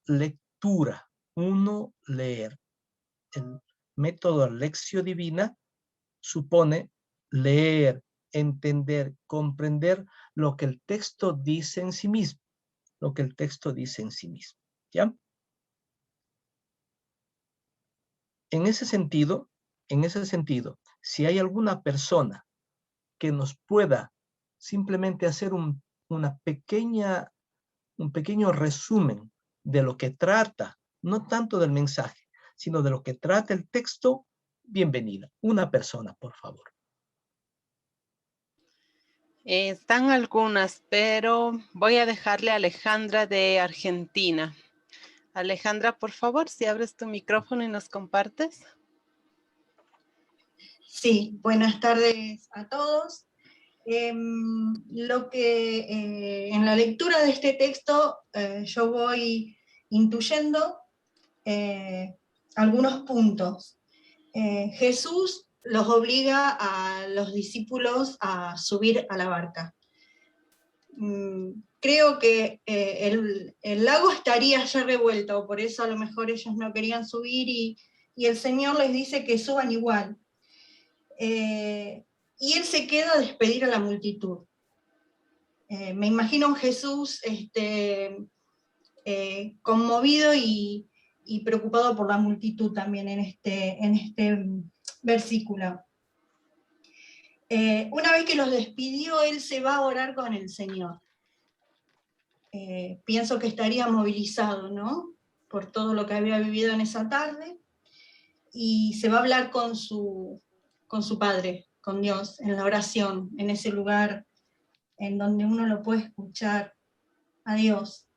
lectura. Uno, leer. El método Lección Divina supone leer, entender, comprender lo que el texto dice en sí mismo. ¿Ya? En ese sentido, si hay alguna persona que nos pueda simplemente hacer un pequeño resumen de lo que trata, no tanto del mensaje, sino de lo que trata el texto, bienvenida. Una persona, por favor. Están algunas, pero voy a dejarle a Alejandra de Argentina. Alejandra, por favor, si abres tu micrófono y nos compartes. Sí, buenas tardes a todos. Lo que en la lectura de este texto yo voy intuyendo algunos puntos. Jesús los obliga a los discípulos a subir a la barca. Creo que el lago estaría ya revuelto, por eso a lo mejor ellos no querían subir y el Señor les dice que suban igual. Y él se queda a despedir a la multitud. Me imagino a un Jesús conmovido y preocupado por la multitud también en este versículo. Una vez que los despidió, él se va a orar con el Señor. Pienso que estaría movilizado, ¿no?, por todo lo que había vivido en esa tarde, y se va a hablar con su Padre, con Dios, en la oración, en ese lugar en donde uno lo puede escuchar a Dios.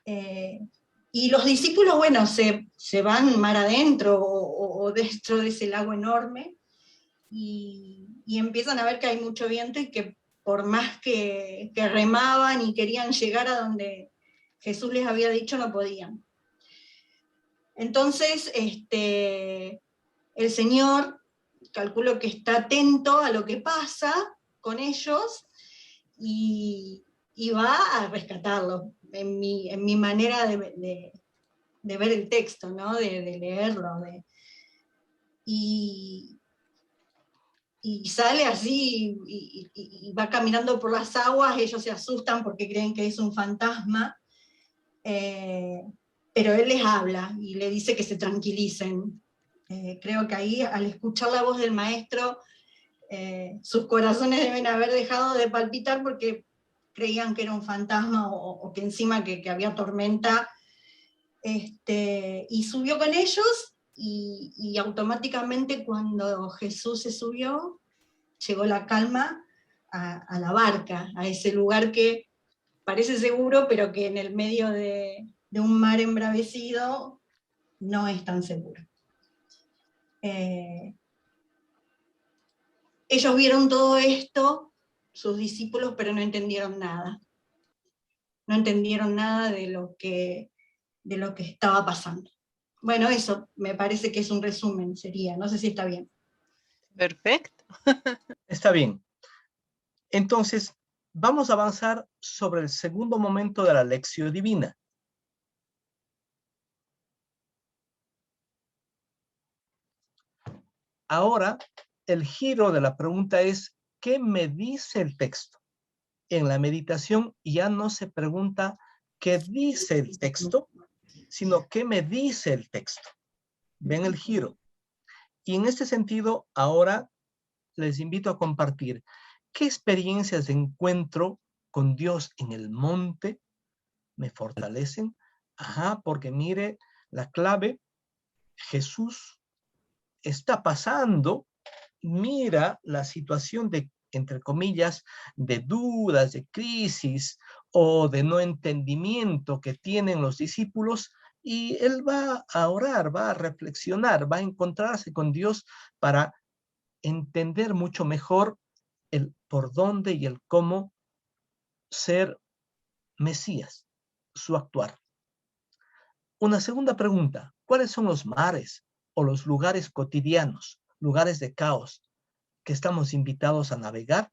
Y los discípulos, bueno, se van mar adentro o dentro de ese lago enorme, y empiezan a ver que hay mucho viento y que por más que remaban y querían llegar a donde Jesús les había dicho, no podían. Entonces, el Señor, calculo que está atento a lo que pasa con ellos y va a rescatarlo, en mi manera de ver el texto, ¿no?, de leerlo. Y sale así y va caminando por las aguas. Ellos se asustan porque creen que es un fantasma, pero él les habla y le dice que se tranquilicen. Creo que ahí, al escuchar la voz del maestro, sus corazones deben haber dejado de palpitar porque creían que era un fantasma o que encima que había tormenta, y subió con ellos. Y automáticamente, cuando Jesús se subió, llegó la calma a la barca, a ese lugar que parece seguro, pero que en el medio de un mar embravecido no es tan seguro. Ellos vieron todo esto, sus discípulos, pero no entendieron nada. No entendieron nada de lo que estaba pasando. Bueno, eso me parece que es un resumen, sería. No sé si está bien. Perfecto. Está bien. Entonces, vamos a avanzar sobre el segundo momento de la lección divina. Ahora, el giro de la pregunta es, ¿qué me dice el texto? En la meditación ya no se pregunta qué dice el texto, sino qué me dice el texto. ¿Ven el giro? Y en este sentido, ahora les invito a compartir qué experiencias de encuentro con Dios en el monte me fortalecen. Porque mire, la clave, Jesús está pasando, mira la situación de, entre comillas, de dudas, de crisis o de no entendimiento que tienen los discípulos, y él va a orar, va a reflexionar, va a encontrarse con Dios para entender mucho mejor el por dónde y el cómo ser Mesías, su actuar. Una segunda pregunta, ¿cuáles son los mares o los lugares cotidianos, lugares de caos que estamos invitados a navegar?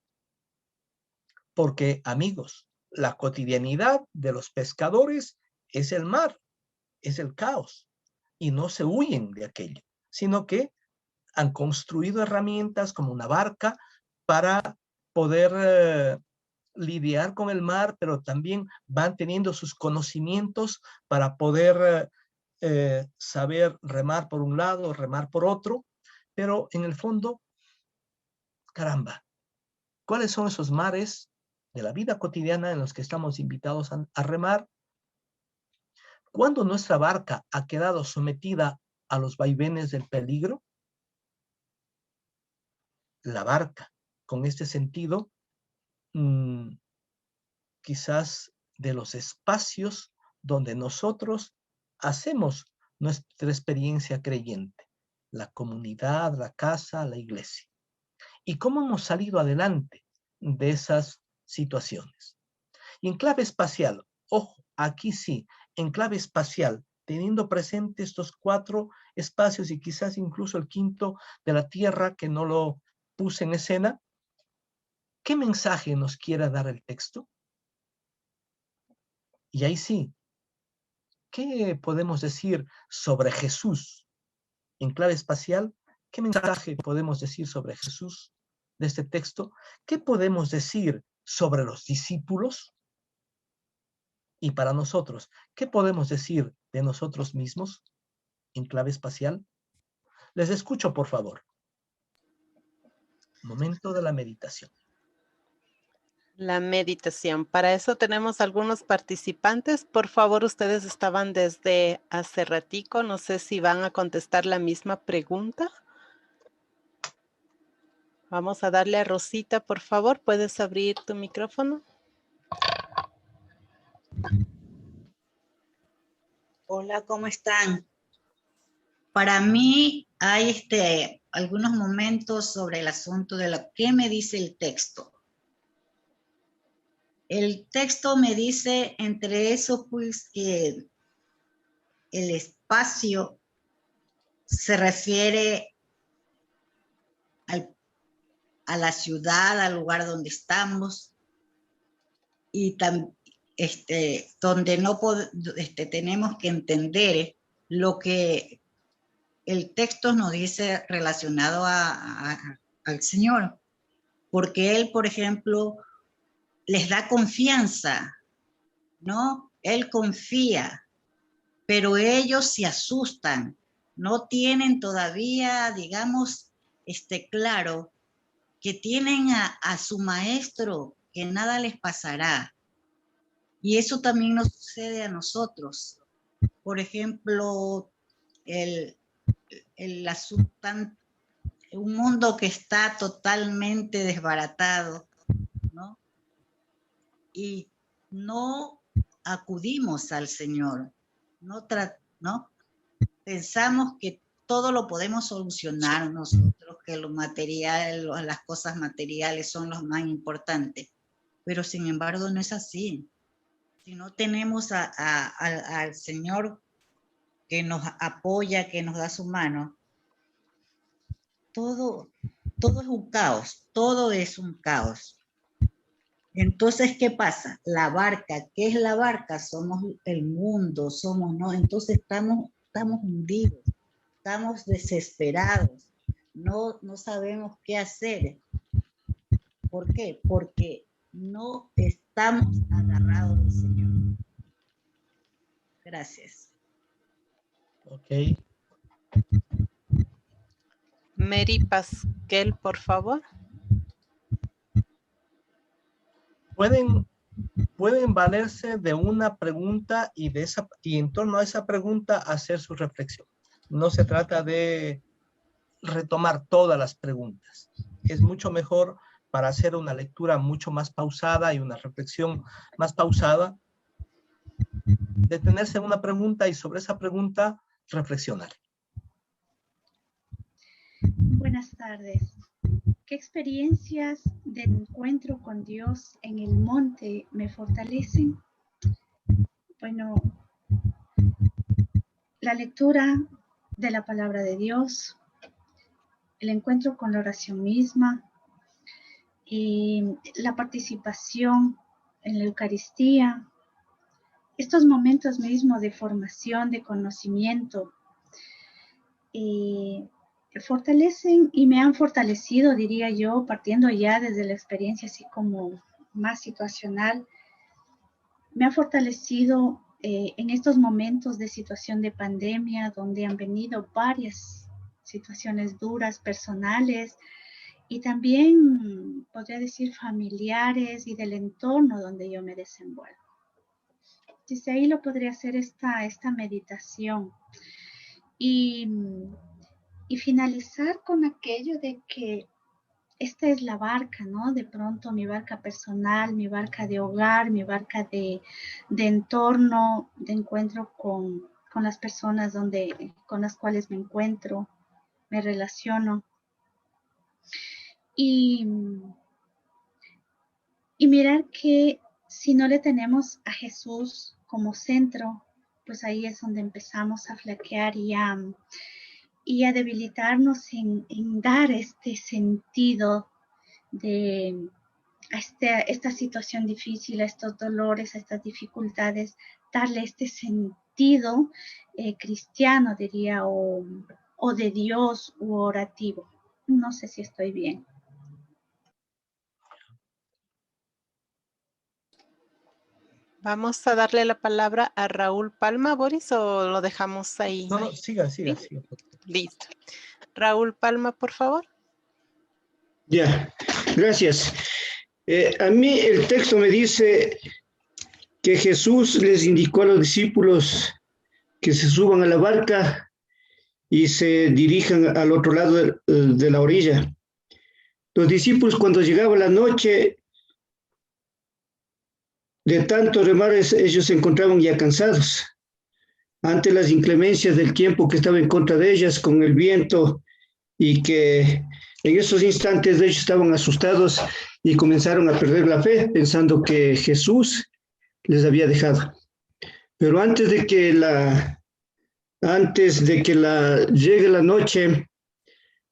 Porque, amigos, la cotidianidad de los pescadores es el mar, es el caos, y no se huyen de aquello, sino que han construido herramientas como una barca para poder lidiar con el mar, pero también van teniendo sus conocimientos para poder saber remar por un lado, remar por otro, pero en el fondo, caramba, ¿cuáles son esos mares de la vida cotidiana en los que estamos invitados a remar? ¿Cuándo nuestra barca ha quedado sometida a los vaivenes del peligro? La barca, con este sentido, quizás de los espacios donde nosotros hacemos nuestra experiencia creyente, la comunidad, la casa, la iglesia. ¿Y cómo hemos salido adelante de esas situaciones. Y en clave espacial, ojo, aquí sí, en clave espacial, teniendo presente estos 4 espacios y quizás incluso el quinto de la Tierra que no lo puse en escena, ¿qué mensaje nos quiere dar el texto? Y ahí sí, ¿qué podemos decir sobre Jesús? En clave espacial, ¿qué mensaje podemos decir sobre Jesús de este texto? ¿Qué podemos decir sobre los discípulos? Y para nosotros, ¿qué podemos decir de nosotros mismos en clave espacial? Les escucho, por favor. Momento de la meditación. La meditación. Para eso tenemos algunos participantes. Por favor, ustedes estaban desde hace ratico. No sé si van a contestar la misma pregunta. Vamos a darle a Rosita, por favor. ¿Puedes abrir tu micrófono? Hola, ¿cómo están? Para mí hay algunos momentos sobre el asunto de lo que me dice el texto. El texto me dice entre eso pues que el espacio se refiere a la ciudad, al lugar donde estamos y donde no tenemos que entender lo que el texto nos dice relacionado al Señor, porque Él, por ejemplo, les da confianza, ¿no? Él confía, pero ellos se asustan, no tienen todavía, digamos, claro, que tienen a su maestro, que nada les pasará. Y eso también nos sucede a nosotros. Por ejemplo, un mundo que está totalmente desbaratado, ¿no? Y no acudimos al Señor, ¿no? Pensamos que todo lo podemos solucionar nosotros, que lo material, las cosas materiales son los más importantes, pero sin embargo no es así. Si no tenemos al Señor que nos apoya, que nos da su mano, todo es un caos, todo es un caos. Entonces, ¿qué pasa? La barca, ¿qué es la barca? Somos el mundo, ¿no? Entonces estamos hundidos, estamos desesperados, no sabemos qué hacer. ¿Por qué? Porque no estamos agarrados del Señor. Gracias. Ok. Mary Pasquel, por favor. Pueden valerse de una pregunta y en torno a esa pregunta hacer su reflexión. No se trata de retomar todas las preguntas. Es mucho mejor para hacer una lectura mucho más pausada y una reflexión más pausada, detenerse en una pregunta y sobre esa pregunta reflexionar. Buenas tardes. ¿Qué experiencias de encuentro con Dios en el monte me fortalecen? Bueno, la lectura de la palabra de Dios, el encuentro con la oración misma y la participación en la Eucaristía, estos momentos mismos de formación, de conocimiento, fortalecen y me han fortalecido, diría yo, partiendo ya desde la experiencia así como más situacional, me ha fortalecido en estos momentos de situación de pandemia, donde han venido varias situaciones duras, personales, y también, podría decir, familiares y del entorno donde yo me desenvuelvo. Desde ahí lo podría hacer esta meditación. Y finalizar con aquello de que esta es la barca, ¿no? De pronto mi barca personal, mi barca de hogar, mi barca de entorno, de encuentro con las personas con las cuales me encuentro, me relaciono. Y y mirar que si no le tenemos a Jesús como centro, pues ahí es donde empezamos a flaquear y a debilitarnos en dar este sentido de esta situación difícil, a estos dolores, a estas dificultades, darle este sentido cristiano, diría, o de Dios u orativo. No sé si estoy bien. Vamos a darle la palabra a Raúl Palma, Boris, o lo dejamos ahí. No, siga. ¿Sí? Listo. Raúl Palma, por favor. Ya, gracias. A mí el texto me dice que Jesús les indicó a los discípulos que se suban a la barca y se dirijan al otro lado de la orilla. Los discípulos, cuando llegaba la noche, de tanto remar, ellos se encontraban ya cansados. Ante las inclemencias del tiempo que estaba en contra de ellas, con el viento, y que en esos instantes ellos estaban asustados y comenzaron a perder la fe, pensando que Jesús les había dejado. Pero antes de que llegue la noche,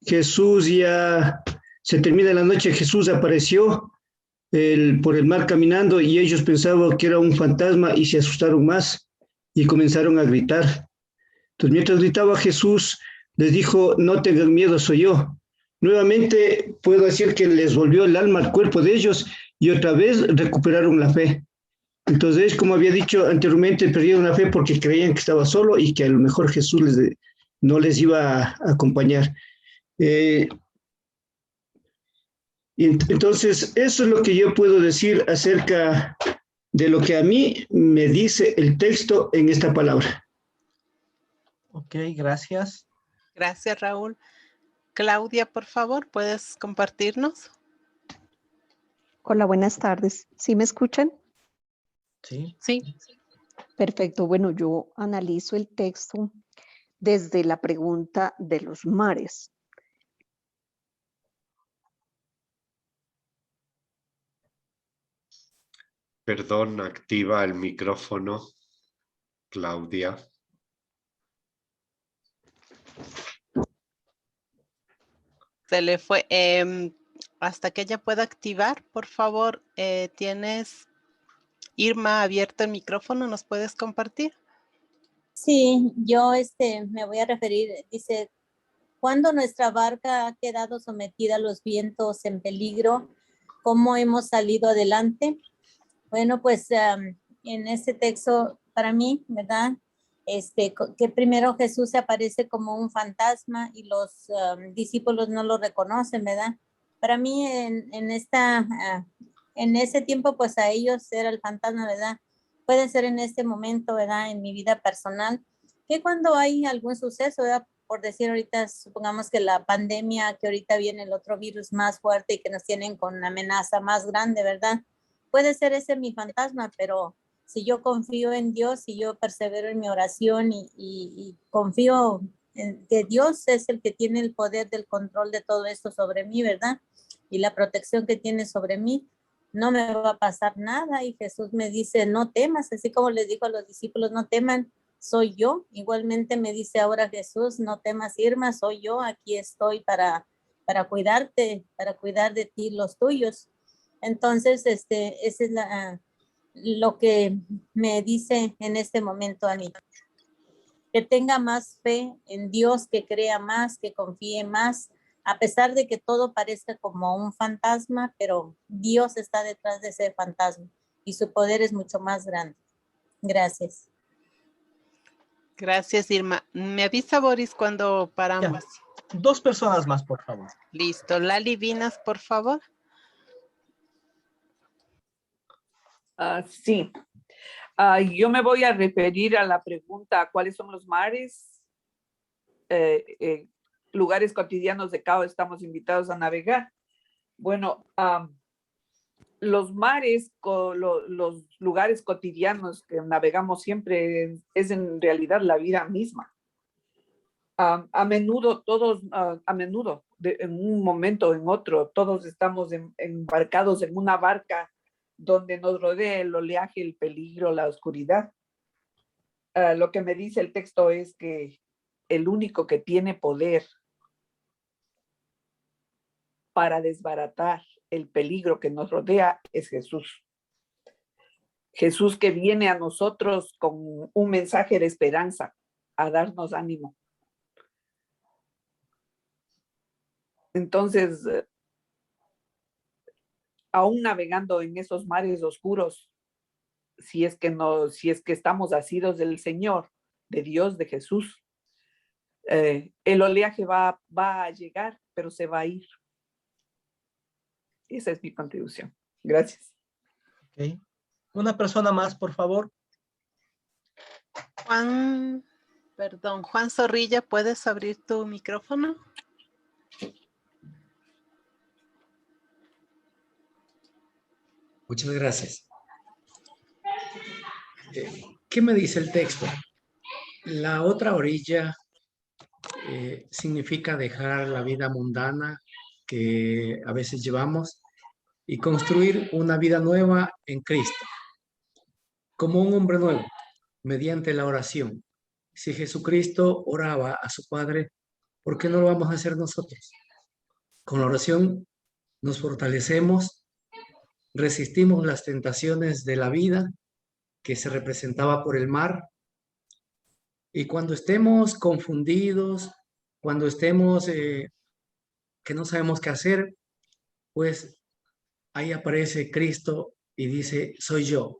Jesús ya se termina la noche, Jesús apareció por el mar caminando y ellos pensaban que era un fantasma y se asustaron más y comenzaron a gritar. Entonces, mientras gritaba Jesús, les dijo: no tengan miedo, soy yo. Nuevamente puedo decir que les volvió el alma al cuerpo de ellos y otra vez recuperaron la fe. Entonces, como había dicho anteriormente, perdieron la fe porque creían que estaba solo y que a lo mejor Jesús no les iba a acompañar. Entonces, eso es lo que yo puedo decir acerca de lo que a mí me dice el texto en esta palabra. Ok, gracias. Gracias, Raúl. Claudia, por favor, ¿puedes compartirnos? Hola, buenas tardes. ¿Sí me escuchan? Sí. Sí. Perfecto. Bueno, yo analizo el texto desde la pregunta de los mares. Perdón, activa el micrófono, Claudia. Se le fue. Hasta que ella pueda activar, por favor, tienes, Irma, abierto el micrófono, ¿nos puedes compartir? Sí, yo me voy a referir, dice, cuando nuestra barca ha quedado sometida a los vientos en peligro, ¿cómo hemos salido adelante? Bueno, pues en este texto, para mí, ¿verdad? Que primero Jesús se aparece como un fantasma y los discípulos no lo reconocen, ¿verdad? Para mí, en ese tiempo, pues a ellos era el fantasma, ¿verdad? Puede ser en este momento, ¿verdad? En mi vida personal, que cuando hay algún suceso, ¿verdad? Por decir ahorita, supongamos que la pandemia, que ahorita viene el otro virus más fuerte y que nos tienen con una amenaza más grande, ¿verdad? Puede ser ese mi fantasma, pero si yo confío en Dios, si yo persevero en mi oración y confío en que Dios es el que tiene el poder del control de todo esto sobre mí, ¿verdad? Y la protección que tiene sobre mí, no me va a pasar nada. Y Jesús me dice, no temas, así como les dijo a los discípulos, no teman, soy yo. Igualmente me dice ahora Jesús, no temas, Irma, soy yo, aquí estoy para cuidarte, para cuidar de ti, los tuyos. Entonces, ese es lo que me dice en este momento a mí. Que tenga más fe en Dios, que crea más, que confíe más, a pesar de que todo parezca como un fantasma, pero Dios está detrás de ese fantasma y su poder es mucho más grande. Gracias. Gracias, Irma. Me avisa, Boris, cuando paramos. Ya. 2 personas más, por favor. Listo. Lali Vinas, por favor. Sí. Yo me voy a referir a la pregunta, ¿cuáles son los mares? Lugares cotidianos de Cao estamos invitados a navegar. Bueno, los mares, los lugares cotidianos que navegamos siempre es en realidad la vida misma. A menudo, en un momento o en otro, todos estamos embarcados en una barca donde nos rodea el oleaje, el peligro, la oscuridad. Lo que me dice el texto es que el único que tiene poder para desbaratar el peligro que nos rodea es Jesús. Jesús que viene a nosotros con un mensaje de esperanza, a darnos ánimo. Entonces, aún navegando en esos mares oscuros, si es que estamos asidos del Señor, de Dios, de Jesús, el oleaje va a llegar, pero se va a ir. Esa es mi contribución. Gracias. Okay. Una persona más, por favor. Juan Zorrilla, ¿puedes abrir tu micrófono? Muchas gracias. ¿Qué me dice el texto? La otra orilla significa dejar la vida mundana que a veces llevamos y construir una vida nueva en Cristo, como un hombre nuevo, mediante la oración. Si Jesucristo oraba a su Padre, ¿por qué no lo vamos a hacer nosotros? Con la oración nos fortalecemos, resistimos las tentaciones de la vida que se representaba por el mar, y cuando estemos confundidos, cuando estemos que no sabemos qué hacer, pues ahí aparece Cristo y dice, soy yo,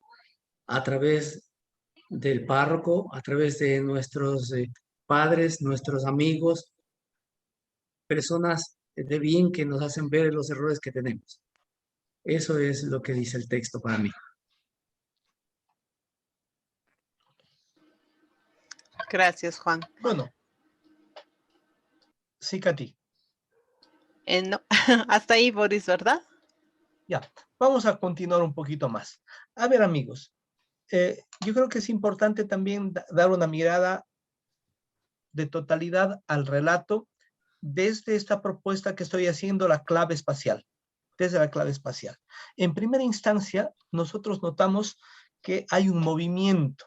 a través del párroco, a través de nuestros padres, nuestros amigos, personas de bien que nos hacen ver los errores que tenemos. Eso es lo que dice el texto para mí. Gracias, Juan. Bueno. Sí, Katy. No. Hasta ahí, Boris, ¿verdad? Ya, vamos a continuar un poquito más. A ver, amigos, yo creo que es importante también dar una mirada de totalidad al relato desde esta propuesta que estoy haciendo, la clave espacial, desde la clave espacial. En primera instancia, nosotros notamos que hay un movimiento.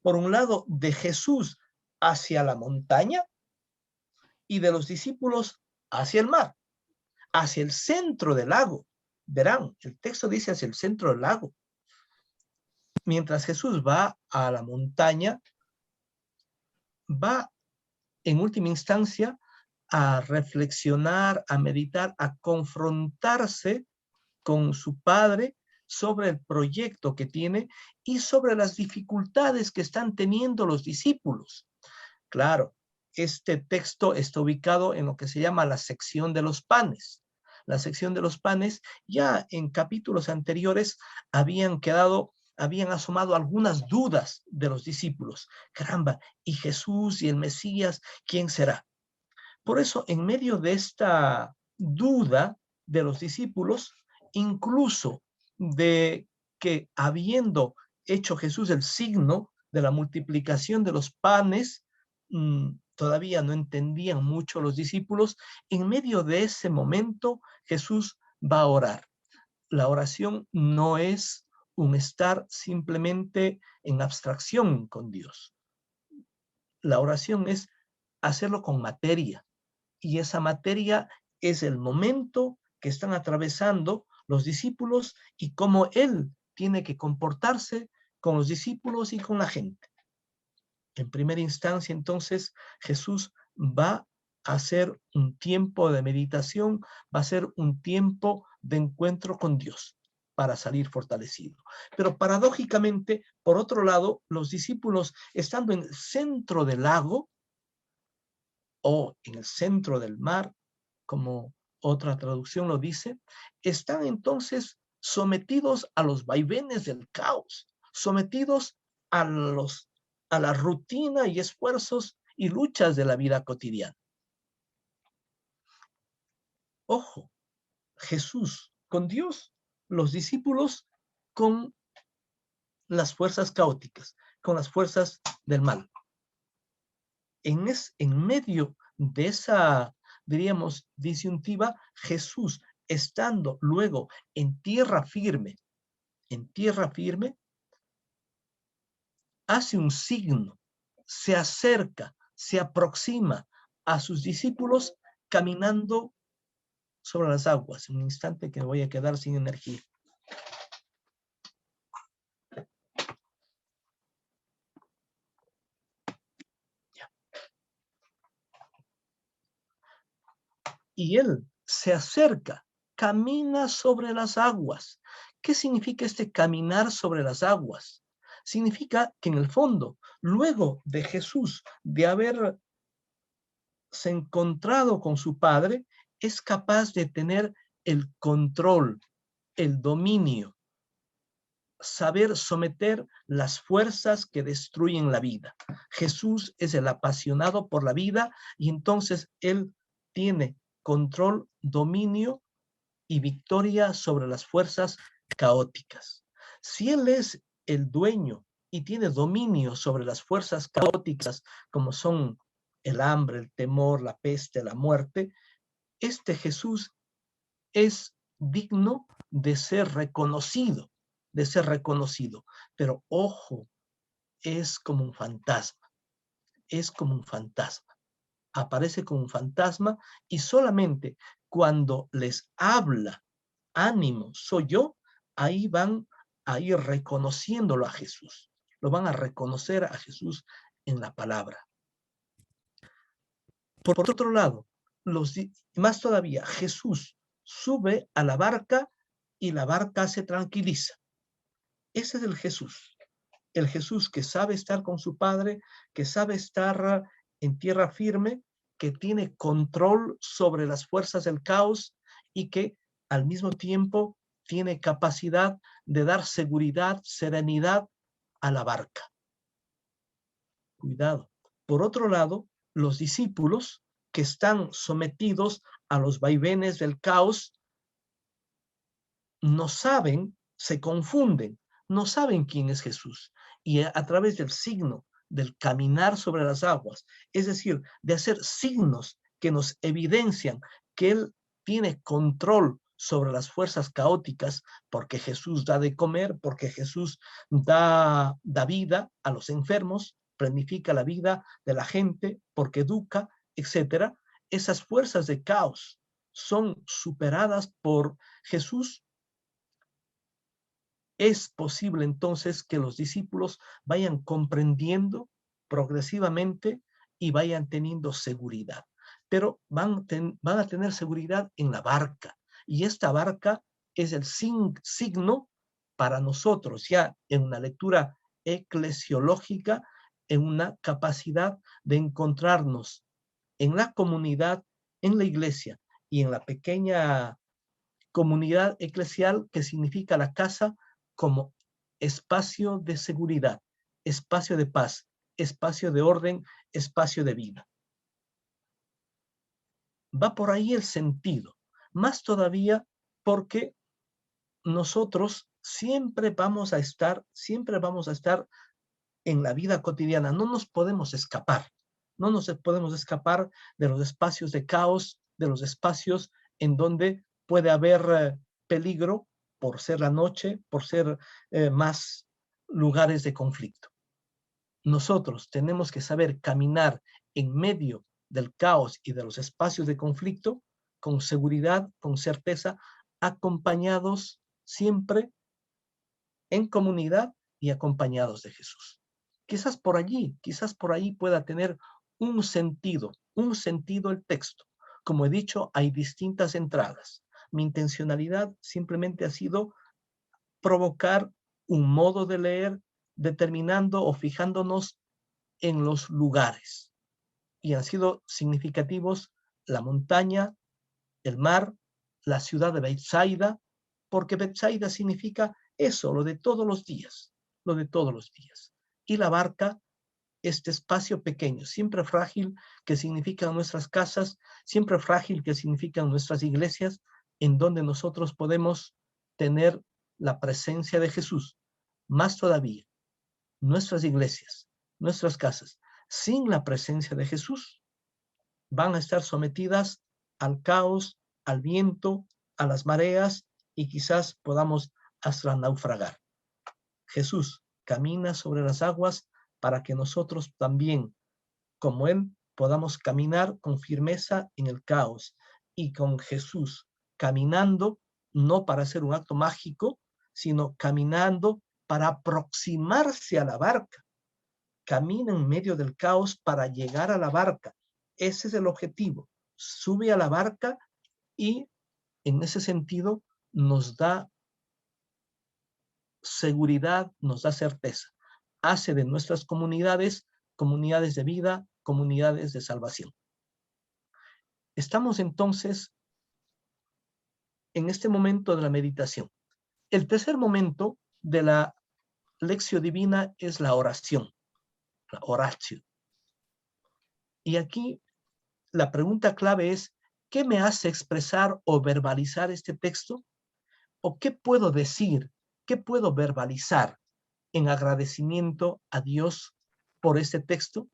Por un lado, de Jesús hacia la montaña y de los discípulos hacia el mar, hacia el centro del lago. Verán, el texto dice hacia el centro del lago. Mientras Jesús va a la montaña, va en última instancia a reflexionar, a meditar, a confrontarse con su Padre sobre el proyecto que tiene y sobre las dificultades que están teniendo los discípulos. Claro, este texto está ubicado en lo que se llama la sección de los panes. La sección de los panes, ya en capítulos anteriores habían asomado algunas dudas de los discípulos. Caramba, ¿y Jesús y el Mesías, quién será? Por eso, en medio de esta duda de los discípulos, incluso de que habiendo hecho Jesús el signo de la multiplicación de los panes, todavía no entendían mucho los discípulos. En medio de ese momento, Jesús va a orar. La oración no es un estar simplemente en abstracción con Dios. La oración es hacerlo con materia. Y esa materia es el momento que están atravesando los discípulos y cómo Él tiene que comportarse con los discípulos y con la gente. En primera instancia, entonces, Jesús va a hacer un tiempo de meditación, va a ser un tiempo de encuentro con Dios para salir fortalecido. Pero paradójicamente, por otro lado, los discípulos, estando en el centro del lago o en el centro del mar, como otra traducción lo dice, están entonces sometidos a los vaivenes del caos, sometidos a la rutina y esfuerzos y luchas de la vida cotidiana. Ojo, Jesús con Dios, los discípulos con las fuerzas caóticas, con las fuerzas del mal. En medio de esa, diríamos, disyuntiva, Jesús estando luego en tierra firme, hace un signo, se acerca, se aproxima a sus discípulos caminando sobre las aguas. Un instante que me voy a quedar sin energía. Y él se acerca, camina sobre las aguas. ¿Qué significa este caminar sobre las aguas? Significa que en el fondo, luego de Jesús, de haberse encontrado con su Padre, es capaz de tener el control, el dominio, saber someter las fuerzas que destruyen la vida. Jesús es el apasionado por la vida y entonces él tiene control, dominio y victoria sobre las fuerzas caóticas. Si él es el dueño y tiene dominio sobre las fuerzas caóticas, como son el hambre, el temor, la peste, la muerte, este Jesús es digno de ser reconocido, Pero ojo, es como un fantasma, aparece como un fantasma y solamente cuando les habla, ánimo, soy yo, ahí van a ir reconociéndolo a Jesús. Lo van a reconocer a Jesús en la palabra. Por otro lado, más todavía, Jesús sube a la barca y la barca se tranquiliza. Ese es el Jesús que sabe estar con su Padre, que sabe estar en tierra firme, que tiene control sobre las fuerzas del caos y que al mismo tiempo tiene capacidad de dar seguridad, serenidad a la barca. Cuidado. Por otro lado, los discípulos que están sometidos a los vaivenes del caos no saben, se confunden, no saben quién es Jesús. Y a través del signo del caminar sobre las aguas, es decir, de hacer signos que nos evidencian que Él tiene control sobre las fuerzas caóticas, porque Jesús da de comer, porque Jesús da vida a los enfermos, planifica la vida de la gente, porque educa, etc. Esas fuerzas de caos son superadas por Jesús. Es posible entonces que los discípulos vayan comprendiendo progresivamente y vayan teniendo seguridad. Pero van a tener seguridad en la barca. Y esta barca es el signo para nosotros, ya en una lectura eclesiológica, en una capacidad de encontrarnos en la comunidad, en la iglesia y en la pequeña comunidad eclesial que significa la casa, como espacio de seguridad, espacio de paz, espacio de orden, espacio de vida. Va por ahí el sentido, más todavía porque nosotros siempre vamos a estar en la vida cotidiana, no nos podemos escapar de los espacios de caos, de los espacios en donde puede haber peligro, por ser la noche, por ser más lugares de conflicto. Nosotros tenemos que saber caminar en medio del caos y de los espacios de conflicto con seguridad, con certeza, acompañados siempre en comunidad y acompañados de Jesús. Quizás por ahí pueda tener un sentido el texto. Como he dicho, hay distintas entradas. Mi intencionalidad simplemente ha sido provocar un modo de leer determinando o fijándonos en los lugares. Y han sido significativos la montaña, el mar, la ciudad de Betsaida, porque Betsaida significa eso, lo de todos los días. Y la barca, este espacio pequeño, siempre frágil, que significan nuestras casas, siempre frágil, que significan nuestras iglesias, en donde nosotros podemos tener la presencia de Jesús. Más todavía, nuestras iglesias, nuestras casas, sin la presencia de Jesús, van a estar sometidas al caos, al viento, a las mareas y quizás podamos hasta naufragar. Jesús camina sobre las aguas para que nosotros también, como Él, podamos caminar con firmeza en el caos y con Jesús caminando, no para hacer un acto mágico, sino caminando para aproximarse a la barca. Camina en medio del caos para llegar a la barca. Ese es el objetivo. Sube a la barca y en ese sentido nos da seguridad, nos da certeza. Hace de nuestras comunidades comunidades de vida, comunidades de salvación. Estamos entonces en este momento de la meditación. El tercer momento de la lección divina es la oración, la oratio. Y aquí la pregunta clave es, ¿qué me hace expresar o verbalizar este texto? ¿O qué puedo decir? ¿Qué puedo verbalizar en agradecimiento a Dios por este texto?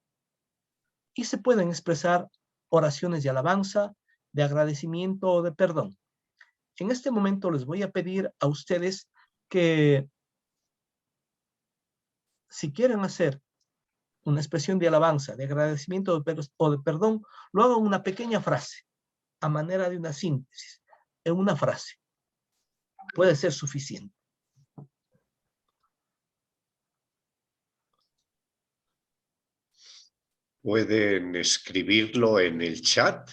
Y se pueden expresar oraciones de alabanza, de agradecimiento o de perdón. En este momento les voy a pedir a ustedes que si quieren hacer una expresión de alabanza, de agradecimiento o de perdón, lo hagan una pequeña frase, a manera de una síntesis, en una frase. Puede ser suficiente. ¿Pueden escribirlo en el chat?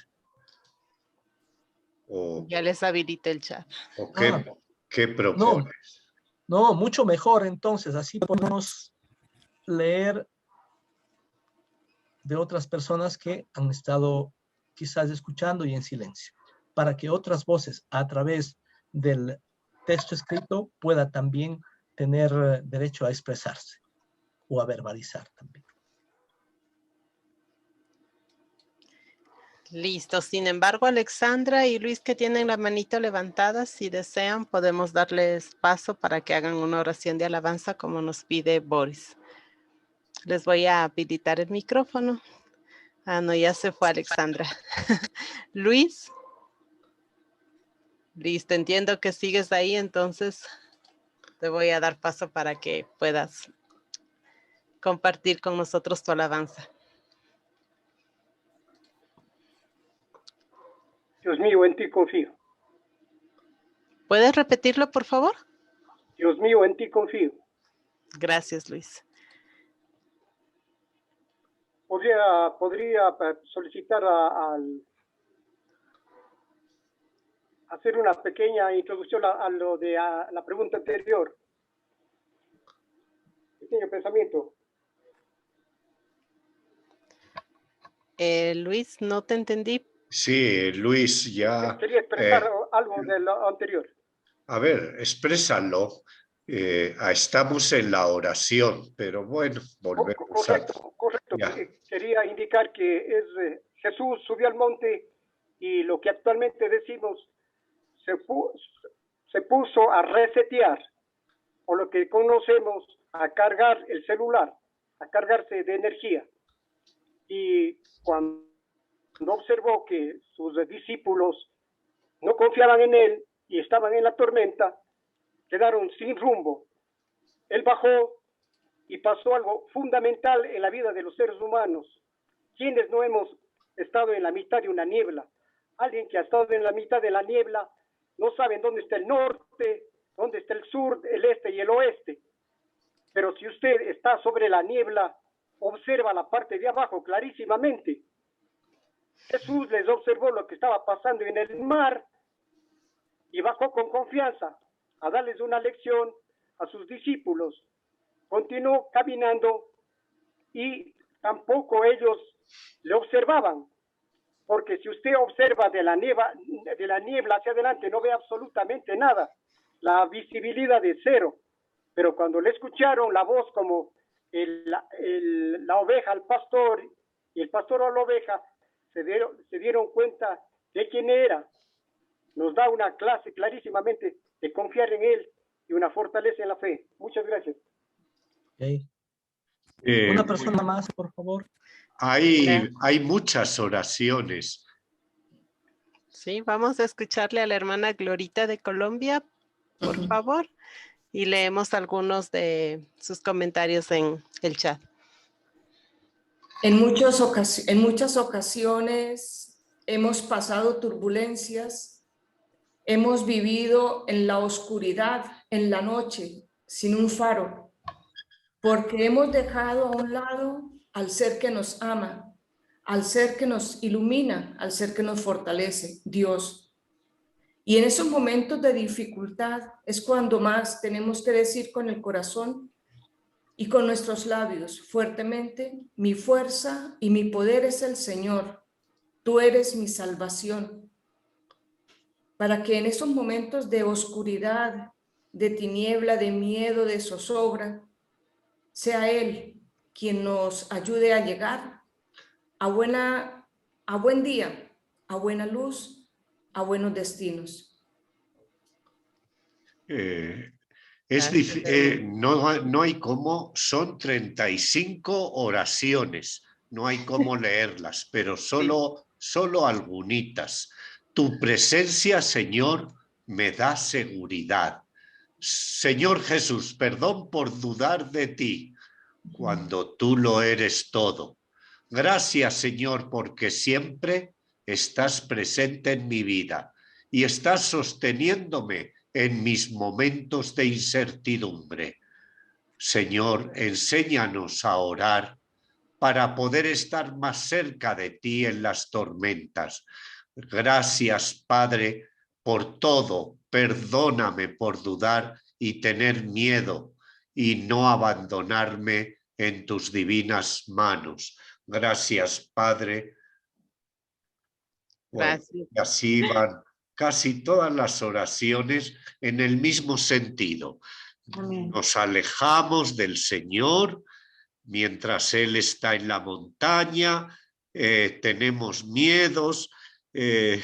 ¿O, ya les habilité el chat. o qué propones? No, mucho mejor entonces, así podemos leer de otras personas que han estado quizás escuchando y en silencio, para que otras voces a través del texto escrito pueda también tener derecho a expresarse o a verbalizar también. Listo. Sin embargo, Alexandra y Luis, que tienen la manito levantada, si desean, podemos darles paso para que hagan una oración de alabanza como nos pide Boris. Les voy a habilitar el micrófono. Ah, no, ya se fue Alexandra. Luis. Listo, entiendo que sigues ahí, entonces te voy a dar paso para que puedas compartir con nosotros tu alabanza. Dios mío, en ti confío. ¿Puedes repetirlo, por favor? Dios mío, en ti confío. Gracias, Luis. Podría solicitar hacer una pequeña introducción a lo de la pregunta anterior. Pequeño pensamiento. Luis, no te entendí. Sí, Luis, ya... Quería expresar algo de lo anterior. A ver, exprésalo. Estamos en la oración, pero bueno, volvemos Correcto. Quería indicar que Jesús subió al monte y lo que actualmente decimos se puso a resetear, o lo que conocemos, a cargar el celular, a cargarse de energía. Y cuando observó que sus discípulos no confiaban en él y estaban en la tormenta, quedaron sin rumbo. Él bajó y pasó algo fundamental en la vida de los seres humanos. ¿Quiénes no hemos estado en la mitad de una niebla? Alguien que ha estado en la mitad de la niebla no sabe dónde está el norte, dónde está el sur, el este y el oeste. Pero si usted está sobre la niebla, observa la parte de abajo clarísimamente. Jesús les observó lo que estaba pasando en el mar y bajó con confianza a darles una lección a sus discípulos. Continuó caminando y tampoco ellos le observaban, porque si usted observa de la niebla hacia adelante no ve absolutamente nada, la visibilidad es cero. Pero cuando le escucharon la voz como la oveja al pastor y el pastor a la oveja, se dieron cuenta de quién era. Nos da una clase clarísimamente de confiar en él y una fortaleza en la fe. Muchas gracias. Okay. Una persona más, por favor. Hay muchas oraciones. Sí, vamos a escucharle a la hermana Glorita de Colombia, por favor, y leemos algunos de sus comentarios en el chat. En muchas ocasiones hemos pasado turbulencias, hemos vivido en la oscuridad, en la noche, sin un faro, porque hemos dejado a un lado al ser que nos ama, al ser que nos ilumina, al ser que nos fortalece, Dios. Y en esos momentos de dificultad es cuando más tenemos que decir con el corazón y con nuestros labios fuertemente: mi fuerza y mi poder es el Señor, tú eres mi salvación. Para que en esos momentos de oscuridad, de tiniebla, de miedo, de zozobra, sea Él quien nos ayude a llegar a buen día, a buena luz, a buenos destinos. No hay cómo, son 35 oraciones, no hay cómo leerlas, pero solo algunitas. Tu presencia, Señor, me da seguridad. Señor Jesús, perdón por dudar de ti, cuando tú lo eres todo. Gracias, Señor, porque siempre estás presente en mi vida y estás sosteniéndome en mis momentos de incertidumbre. Señor, enséñanos a orar para poder estar más cerca de ti en las tormentas. Gracias, Padre, por todo. Perdóname por dudar y tener miedo y no abandonarme en tus divinas manos. Gracias, Padre. Bueno, y así van casi todas las oraciones en el mismo sentido. Amén. Nos alejamos del Señor mientras Él está en la montaña, tenemos miedos, de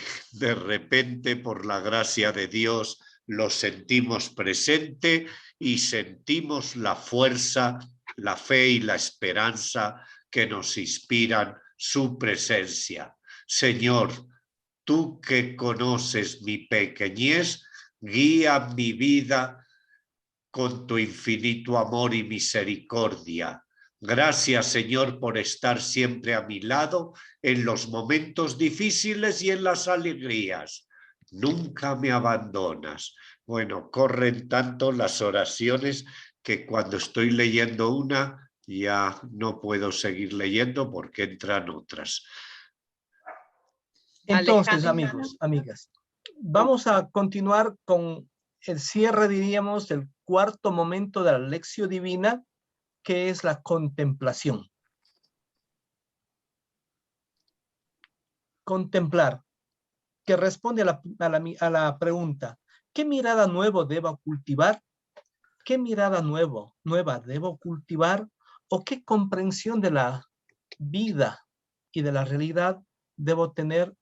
repente por la gracia de Dios lo sentimos presente y sentimos la fuerza, la fe y la esperanza que nos inspiran su presencia. Señor, tú que conoces mi pequeñez, guía mi vida con tu infinito amor y misericordia. Gracias, Señor, por estar siempre a mi lado en los momentos difíciles y en las alegrías. Nunca me abandonas. Bueno, corren tanto las oraciones que cuando estoy leyendo una ya no puedo seguir leyendo porque entran otras. Entonces, amigos, amigas, vamos a continuar con el cierre, diríamos, del cuarto momento de la lección divina, que es la contemplación. Contemplar, que responde a la pregunta: ¿qué mirada nueva debo cultivar? ¿Qué mirada nueva debo cultivar? ¿O qué comprensión de la vida y de la realidad debo tener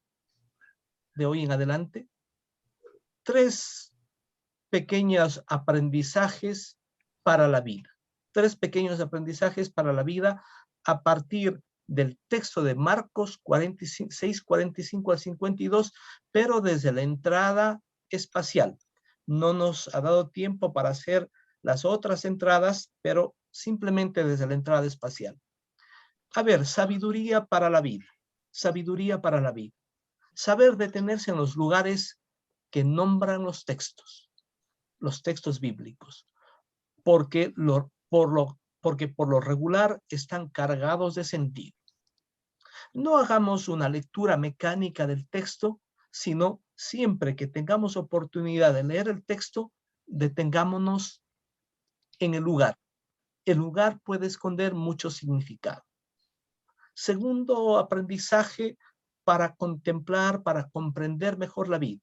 de hoy en adelante? 3 pequeños aprendizajes para la vida. 3 pequeños aprendizajes para la vida a partir del texto de Marcos 46, 45 al 52, pero desde la entrada espacial. No nos ha dado tiempo para hacer las otras entradas, pero simplemente desde la entrada espacial. A ver, sabiduría para la vida. Sabiduría para la vida. Saber detenerse en los lugares que nombran los textos bíblicos, porque por lo regular están cargados de sentido. No hagamos una lectura mecánica del texto, sino siempre que tengamos oportunidad de leer el texto, detengámonos en el lugar. El lugar puede esconder mucho significado. Segundo aprendizaje para contemplar, para comprender mejor la vida.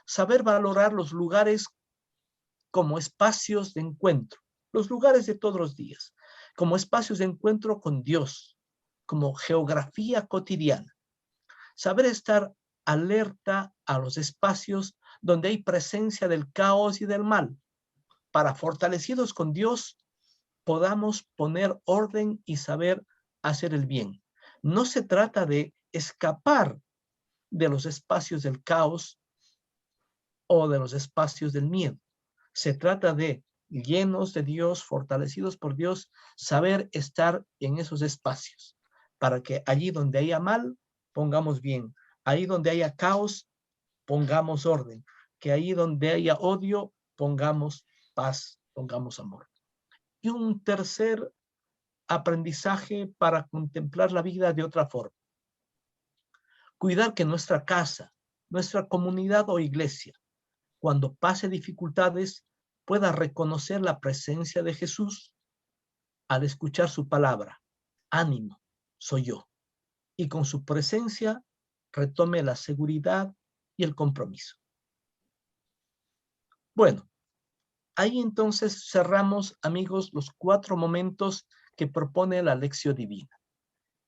Saber valorar los lugares como espacios de encuentro, los lugares de todos los días, como espacios de encuentro con Dios, como geografía cotidiana. Saber estar alerta a los espacios donde hay presencia del caos y del mal, para, fortalecidos con Dios, podamos poner orden y saber hacer el bien. No se trata de escapar de los espacios del caos o de los espacios del miedo. Se trata de, llenos de Dios, fortalecidos por Dios, saber estar en esos espacios, para que allí donde haya mal, pongamos bien. Ahí donde haya caos, pongamos orden. Que ahí donde haya odio, pongamos paz, pongamos amor. Y un tercer aprendizaje para contemplar la vida de otra forma. Cuidar que nuestra casa, nuestra comunidad o iglesia, cuando pase dificultades, pueda reconocer la presencia de Jesús al escuchar su palabra. Ánimo, soy yo. Y con su presencia retome la seguridad y el compromiso. Bueno, ahí entonces cerramos, amigos, los 4 momentos que propone la Lección Divina.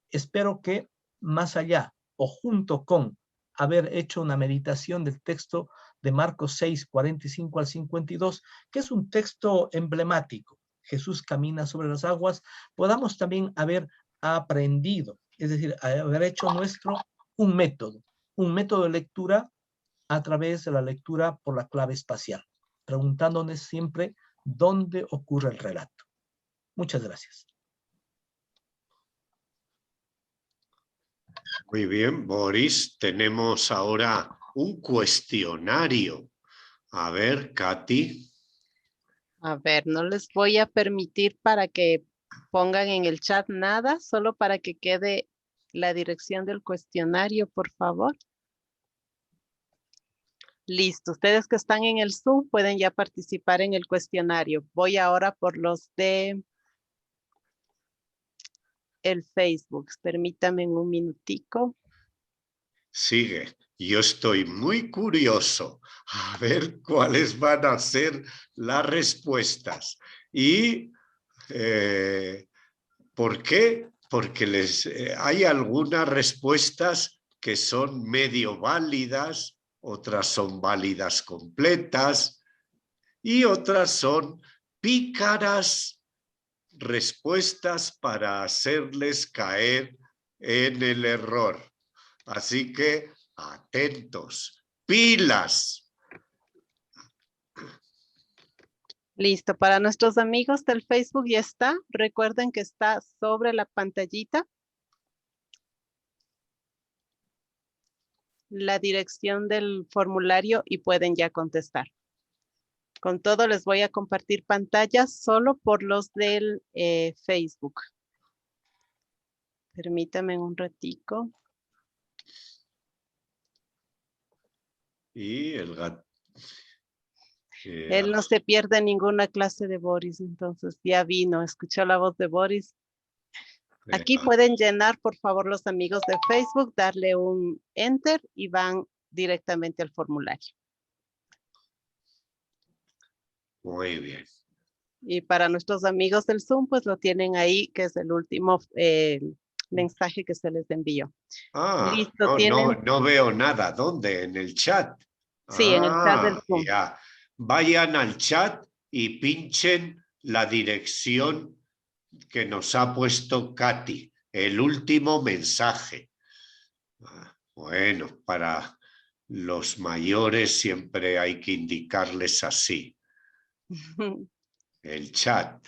Espero que más allá o junto con haber hecho una meditación del texto de Marcos 6, 45 al 52, que es un texto emblemático, Jesús camina sobre las aguas, podamos también haber aprendido, es decir, haber hecho nuestro un método de lectura a través de la lectura por la clave espacial, preguntándonos siempre dónde ocurre el relato. Muchas gracias. Muy bien, Boris. Tenemos ahora un cuestionario. A ver, Katy. A ver, no les voy a permitir para que pongan en el chat nada, solo para que quede la dirección del cuestionario, por favor. Listo, ustedes que están en el Zoom pueden ya participar en el cuestionario. Voy ahora por los de el Facebook. Permítame un minutico. Sigue. Yo estoy muy curioso a ver cuáles van a ser las respuestas. ¿Y por qué? Porque hay algunas respuestas que son medio válidas, otras son válidas completas y otras son pícaras respuestas para hacerles caer en el error. Así que atentos, pilas. Listo, para nuestros amigos del Facebook ya está. Recuerden que está sobre la pantallita la dirección del formulario y pueden ya contestar. Con todo les voy a compartir pantallas solo por los del Facebook. Permítame un ratico. Y el gato. Él no se pierde ninguna clase de Boris, entonces ya vino, escuchó la voz de Boris. Aquí pueden llenar, por favor, los amigos de Facebook, darle un enter y van directamente al formulario. Muy bien. Y para nuestros amigos del Zoom, pues lo tienen ahí, que es el último mensaje que se les envió. Listo, no veo nada. ¿Dónde? ¿En el chat? Sí, en el chat del Zoom. Ya. Vayan al chat y pinchen la dirección que nos ha puesto Katy, el último mensaje. Bueno, para los mayores siempre hay que indicarles así. El chat.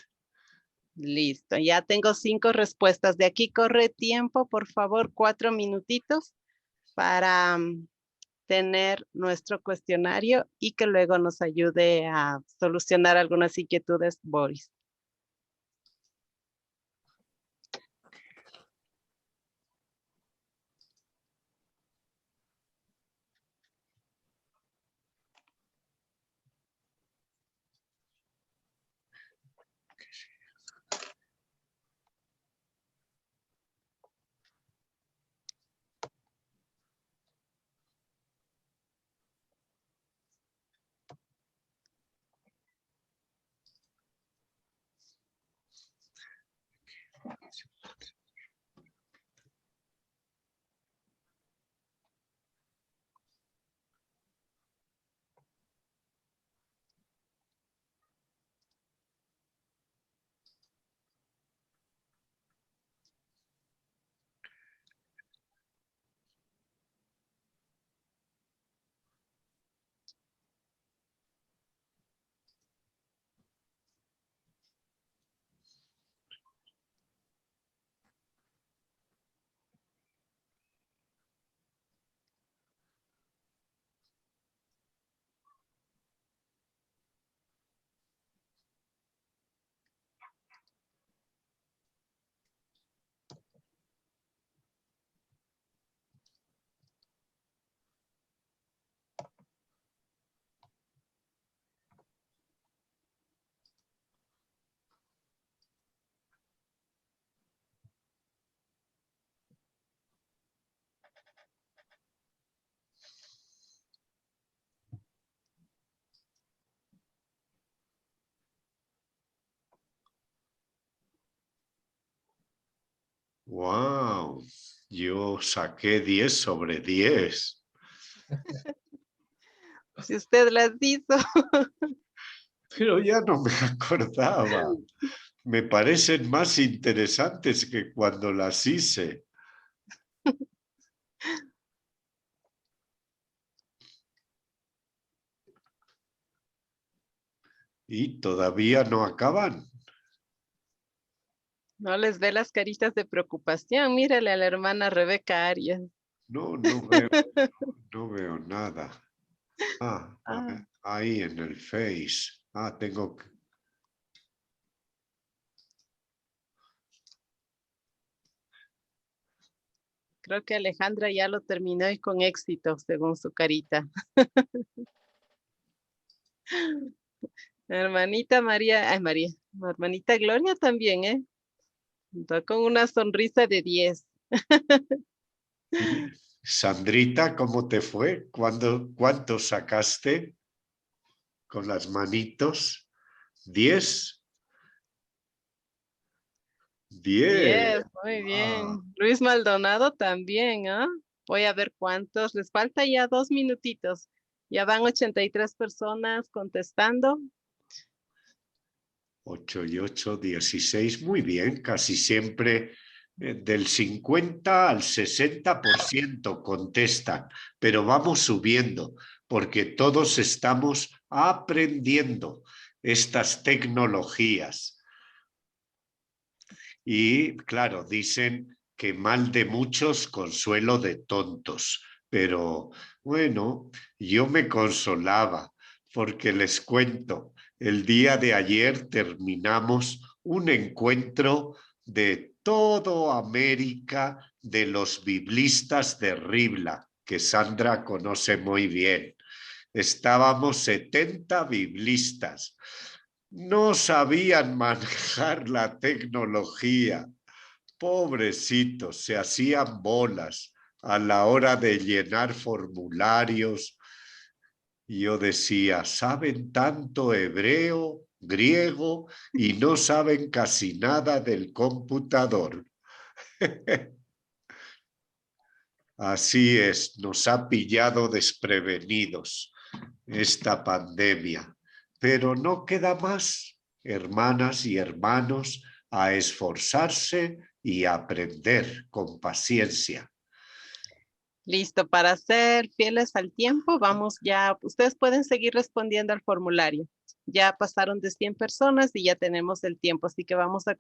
Listo, ya tengo 5 respuestas. De aquí corre tiempo, por favor, 4 minutitos para tener nuestro cuestionario y que luego nos ayude a solucionar algunas inquietudes, Boris. ¡Wow! Yo saqué 10 sobre 10. Si usted las hizo. Pero ya no me acordaba. Me parecen más interesantes que cuando las hice. Y todavía no acaban. No les ve las caritas de preocupación. Mírale a la hermana Rebeca Arias. No veo nada. Ahí en el Face. Tengo que... Creo que Alejandra ya lo terminó y con éxito, según su carita. Hermanita María, hermanita Gloria también, ¿eh? Está con una sonrisa de 10. Sandrita, ¿cómo te fue? ¿Cuánto sacaste con las manitos? 10. 10. Muy bien. Luis Maldonado también, ¿ah? Voy a ver cuántos. Les falta ya 2 minutitos. Ya van 83 personas contestando. 8 y 8, 16. Muy bien, casi siempre del 50 al 60% contestan, pero vamos subiendo porque todos estamos aprendiendo estas tecnologías. Y claro, dicen que mal de muchos, consuelo de tontos. Pero bueno, yo me consolaba porque les cuento, el día de ayer terminamos un encuentro de toda América de los biblistas de Ribla, que Sandra conoce muy bien. Estábamos 70 biblistas. No sabían manejar la tecnología. Pobrecitos, se hacían bolas a la hora de llenar formularios. Yo decía, saben tanto hebreo, griego y no saben casi nada del computador. Así es, nos ha pillado desprevenidos esta pandemia. Pero no queda más, hermanas y hermanos, a esforzarse y aprender con paciencia. Listo, para ser fieles al tiempo, vamos ya, ustedes pueden seguir respondiendo al formulario. Ya pasaron de 100 personas y ya tenemos el tiempo, así que vamos a